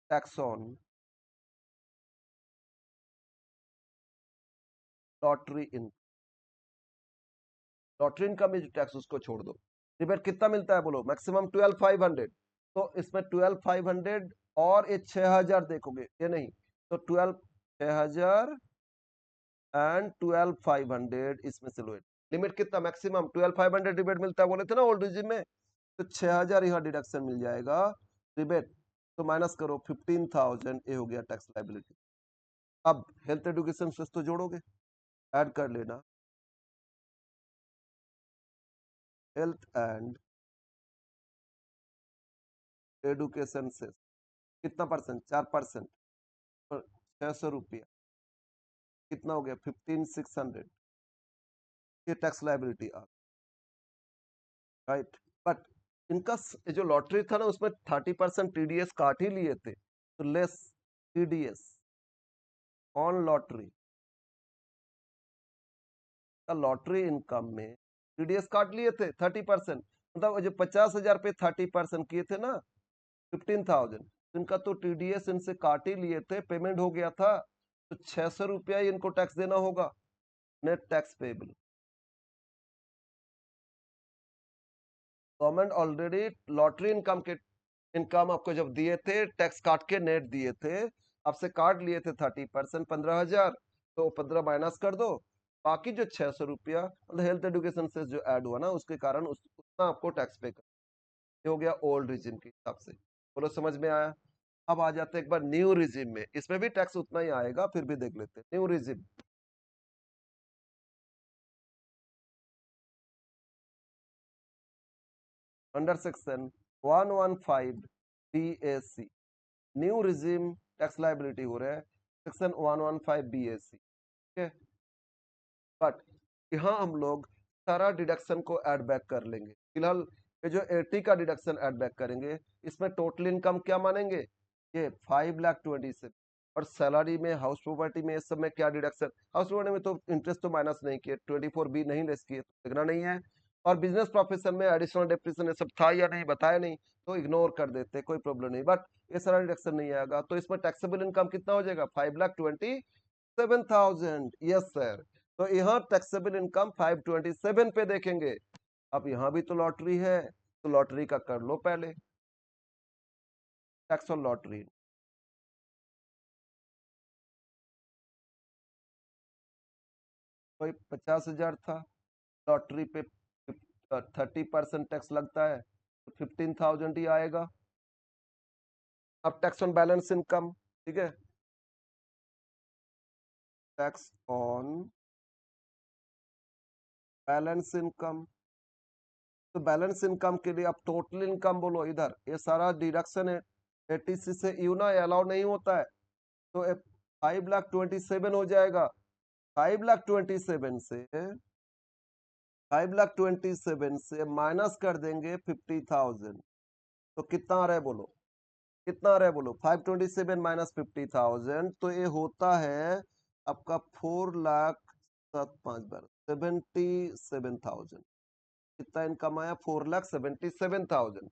tax on lottery income. Lottery income में जो टैक्स उसको छोड़ दो। रिबेट कितना मिलता है बोलो, मैक्सिमम 12,500। तो इसमें 12,500 और ये 6,000 देखोगे, ये नहीं, तो 6,000 एंड 12,500 इसमें से लो। लिमिट कितना, मैक्सिमम 12,500 रिबेट मिलता है बोले थे ना ओल्ड रिजिम में, तो 6,000 यहाँ डिडक्शन मिल जाएगा रिबेट। तो माइनस करो 15,000, ये हो गया टैक्स लाइबिलिटी। अब हेल्थ एजुकेशन सेस तो जोड़ोगे, ऐड कर लेना, हेल्थ एंड एडुकेशन सेस कितना परसेंट, 4%, 600 रुपया, कितना हो गया 15,600, ये टैक्स लाइबिलिटी आ, राइट। बट इनका जो लॉटरी था ना उसमें 30% टीडीएस काट ही लिए थे, तो लेस टीडीएस ऑन लॉटरी। का लॉटरी इनकम में टीडीएस काट लिए थे 30%, मतलब जो 50,000 पे 30% किए थे ना 15,000, इनका तो टीडीएस इनसे काट ही लिए थे, पेमेंट हो गया था, तो 600 रुपया इनको टैक्स देना होगा, net tax payable. Government already lottery income के इनकम आपको जब दिए थे टैक्स काट के नेट दिए थे, आपसे काट लिए थे 30%, 15,000, तो 15 माइनस कर दो, बाकी जो 600 रुपया मतलब हेल्थ एजुकेशन से जो ऐड हुआ ना उसके कारण उतना आपको टैक्स पे कर, ये हो गया ओल्ड रिजिम के हिसाब से। बोलो समझ में आया। अब आ जाते हैं एक बार न्यू रिजिम में, इसमें भी टैक्स उतना ही आएगा, फिर भी देख लेते हैं new regime. Under section 115 BAC new regime tax liability हो रहा है सेक्शन 115 BAC, ठीक है। बट यहाँ हम लोग सारा डिडक्शन को ऐड बैक कर लेंगे। फिलहाल ये जो 80 का डिडक्शन ऐड बैक करेंगे, इसमें टोटल इनकम क्या मानेंगे, ये 5,20,000। और सैलरी में, हाउस प्रॉपर्टी में, इस सब में क्या डिडक्शन, हाउस प्रॉपर्टी में तो इंटरेस्ट तो माइनस नहीं किए, 24B नहीं लेस किए, तो देखना नहीं है। और बिजनेस प्रोफेशन में एडिशनल डेप्रिसिएशन ये सब था या नहीं बताया नहीं, तो इग्नोर कर देते, कोई प्रॉब्लम नहीं। बट ये सारा डिडक्शन नहीं आएगा, तो इसमें टैक्सेबल इनकम कितना हो जाएगा, 5,27,000। Yes sir. तो यहाँ टैक्सेबल इनकम 527 पे देखेंगे। अब यहाँ भी तो लॉटरी है, तो लॉटरी का कर लो पहले, टैक्स ऑन लॉटरी। कोई 50,000 था, लॉटरी पे 30% टैक्स लगता है, तो 15,000 ही आएगा। अब टैक्स ऑन बैलेंस इनकम, ठीक है, टैक्स ऑन बैलेंस इनकम। तो बैलेंस इनकम के लिए अब टोटल इनकम बोलो, इधर ये सारा डिडक्शन है 80C से यू ना अलाउ नहीं होता है, तो 5,27,000 हो जाएगा। 5,27,000 से 5,27,000 से माइनस कर देंगे 50,000 तो कितना आ रहा है बोलो, कितना आ रहा है बोलो। 527 माइनस 50,000 तो ये होता है आपका 4,07,5,77,000। कितना इनकम आया, 4,77,000।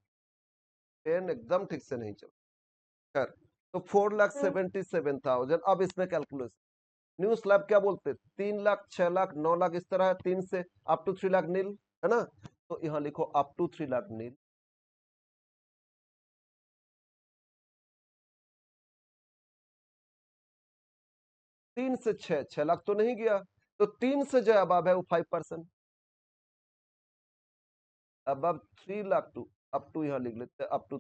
पेन एकदम ठीक से नहीं चल खैर। तो 4,77,000। अब इसमें कैलकुलेशन न्यू स्लैब क्या बोलते हैं, 3,00,000, 6,00,000, 9,00,000 इस तरह है, 3 से अप टू 3,00,000 नील है ना। तो यहाँ लिखो अप टू 3,00,000 नील। तीन से 6,00,000 तो नहीं गया, तो 3 से जो अब है वो 5%। अब 3,00,000 टू अप टू यहाँ लिख लेते हैं अप टू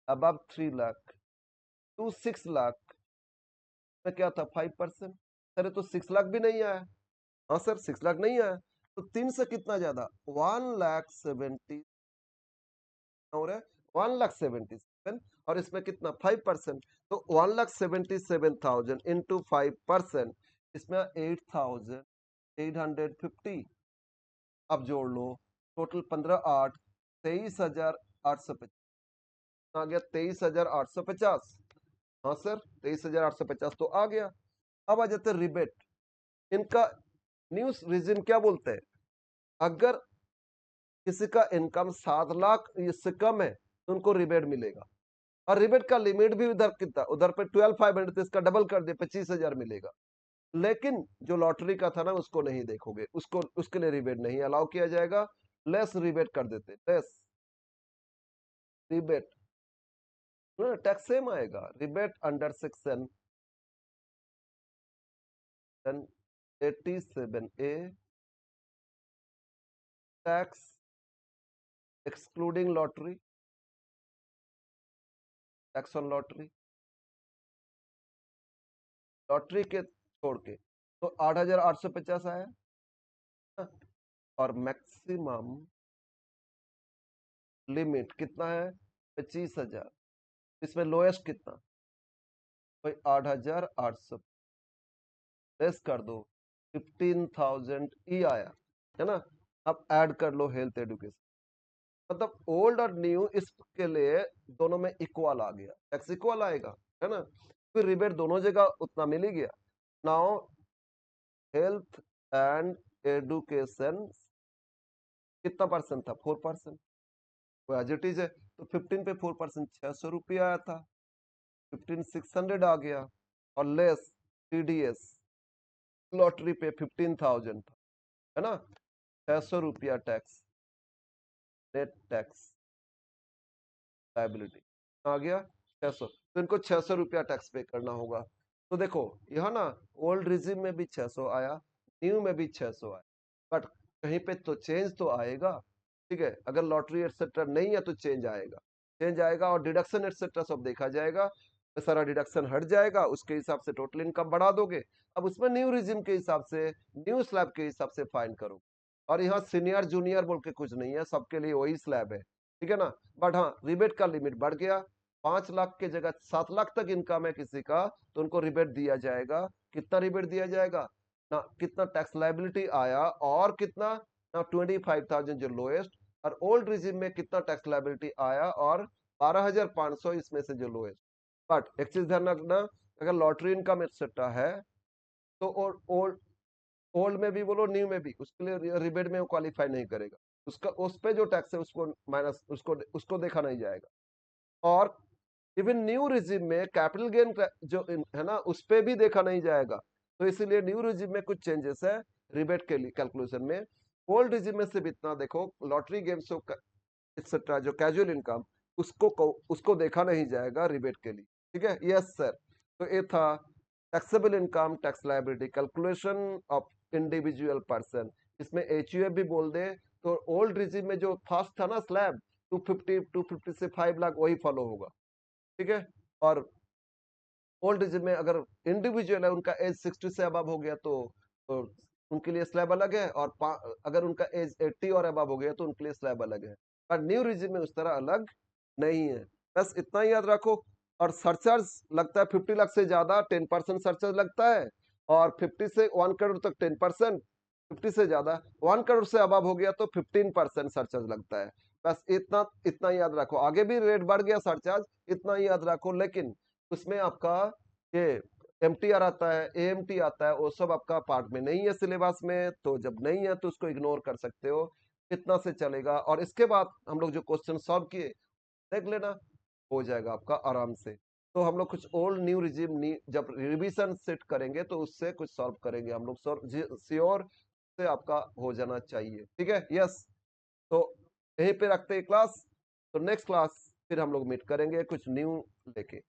अब 3,00,000 टू 6,00,000 में क्या था 5%। सर तो 6,00,000 भी नहीं आया। हाँ सर 6,00,000 नहीं आया, तो 3 से कितना ज्यादा 1,70,000 और 1,77,000 और इसमें कितना 5%। तो 1,77,000 इंटू 5%, इसमें 8,850। अब जोड़ लो टोटल 15,8 23,850 आ गया 23,850। हाँ सर 23,850 तो आ गया। अब आ जाते रिबेट। इनका न्यूज रीजन क्या बोलते हैं, अगर किसी का इनकम 7,00,000 इससे कम है तो उनको रिबेट मिलेगा। और रिबेट का लिमिट भी उधर कितना, उधर पे 12,500 इसका डबल कर दे 25,000 मिलेगा। लेकिन जो लॉटरी का था ना उसको नहीं देखोगे, उसको उसके लिए रिबेट नहीं अलाउ किया जाएगा। लेस रिबेट कर देते, लेस रिबेट, टैक्स सेम आएगा। Rebate under section 87A, tax excluding lottery, tax on lottery, lottery के छोड़ के तो 8,850 आया। और मैक्सिमम लिमिट कितना है 25,000। इसमें लोएस्ट कितना, भाई 8,800 लेस कर दो 15,000 ई आया है ना। अब ऐड कर लो हेल्थ एजुकेशन, मतलब ओल्ड और न्यू इसके लिए दोनों में इक्वल आ गया, टैक्स इक्वल आएगा है ना। फिर रिबेट दोनों जगह उतना मिल ही गया। नाउ हेल्थ एंड एजुकेशन कितना परसेंट था 4%, वो एज इट इज है। तो 15 पे 4% 600 रुपया आया था, 15,600 आ गया। और लेस टीडीएस लॉटरी पे 15,000 था है ना। 600 रुपया टैक्स, नेट टैक्स लाइबिलिटी आ गया 600। तो इनको 600 रुपया टैक्स पे करना होगा। तो देखो यहाँ ना ओल्ड रिजिम में भी 600 आया, न्यू में भी 600 आया, बट कहीं पे तो चेंज तो आएगा। ठीक है, अगर लॉटरी एटसेट्रा नहीं है तो चेंज आएगा, चेंज आएगा और डिडक्शन एटसेट्रा सब देखा जाएगा। तो सारा डिडक्शन हट जाएगा, उसके हिसाब से टोटल इनकम बढ़ा दोगे। अब उसमें न्यू रिजिम के हिसाब से, न्यू स्लैब के हिसाब से फाइन करो। और यहाँ सीनियर जूनियर बोल के कुछ नहीं है, सबके लिए वही स्लैब है, ठीक है ना। बट हाँ रिबेट का लिमिट बढ़ गया, 5,00,000 के जगह 7,00,000 तक इनकम है किसी का तो उनको रिबेट दिया जाएगा। कितना रिबेट दिया जाएगा ना, कितना टैक्स लाइबिलिटी आया और कितना ना 25,000 जो लोएस्ट, और ओल्ड रिजिम में कितना टैक्स लाइबिलिटी आया और 12,500 इसमें से जो लोएस्ट। बट एक चीज ध्यान रखना, अगर लॉटरी इनकम एक्सेट्रा है तो ओल्ड ओल्ड में भी बोलो न्यू में भी उसके लिए रिबेट में वो क्वालिफाई नहीं करेगा। उसका उस पे जो टैक्स है उसको माइनस, उसको देखा नहीं जाएगा। और इवन न्यू रिजिम में कैपिटल गेन जो है ना उस पे भी देखा नहीं जाएगा। तो इसीलिए न्यू रिजिम में कुछ चेंजेस है रिबेट के लिए कैलकुलेशन में। ओल्ड रिजिम में सिर्फ इतना देखो, लॉटरी गेम्स एक्सेट्रा जो कैजुअल इनकम उसको देखा नहीं जाएगा रिबेट के लिए। ठीक है, यस सर। तो ये था taxable income tax liability calculation of individual person. इसमें एचयूएफ भी बोल दे तो ओल्ड रिजिम में जो फर्स्ट था ना स्लैब 250 से 5,00,000 वही फॉलो होगा। ठीक है, और ओल्ड एज में अगर इंडिविजुअल है उनका एज 60 से अबव हो गया तो उनके लिए स्लैब अलग है, और अगर उनका एज 80 और अबव हो गया तो उनके लिए स्लैब अलग है। पर न्यू रिजिम में उस तरह अलग नहीं है। बस इतना ही याद रखो। और सरचार्ज लगता है 50,00,000 से ज्यादा 10% सरचार्ज लगता है। और 50 से 1 करोड़ तक 10%, 50 से ज्यादा 1 करोड़ से अबव हो गया तो 15% सरचार्ज लगता है। बस इतना इतना याद रखो, आगे भी रेट बढ़ गया सरचार्ज इतना ही याद रखो। लेकिन उसमें आपका ये एमटीआर आता है, एएमटी आता है, वो सब आपका पार्ट में नहीं है सिलेबस में, तो जब नहीं है तो उसको इग्नोर कर सकते हो, इतना से चलेगा। और इसके बाद हम लोग जो क्वेश्चन सॉल्व किए देख लेना, हो जाएगा आपका आराम से। तो हम लोग कुछ ओल्ड न्यू रिजिम जब रिवीजन सेट करेंगे तो उससे कुछ सॉल्व करेंगे हम लोग, श्योर से आपका हो जाना चाहिए। ठीक है, यस। तो यहीं पे रखते हैं क्लास, तो नेक्स्ट क्लास फिर हम लोग मीट करेंगे कुछ न्यू लेके।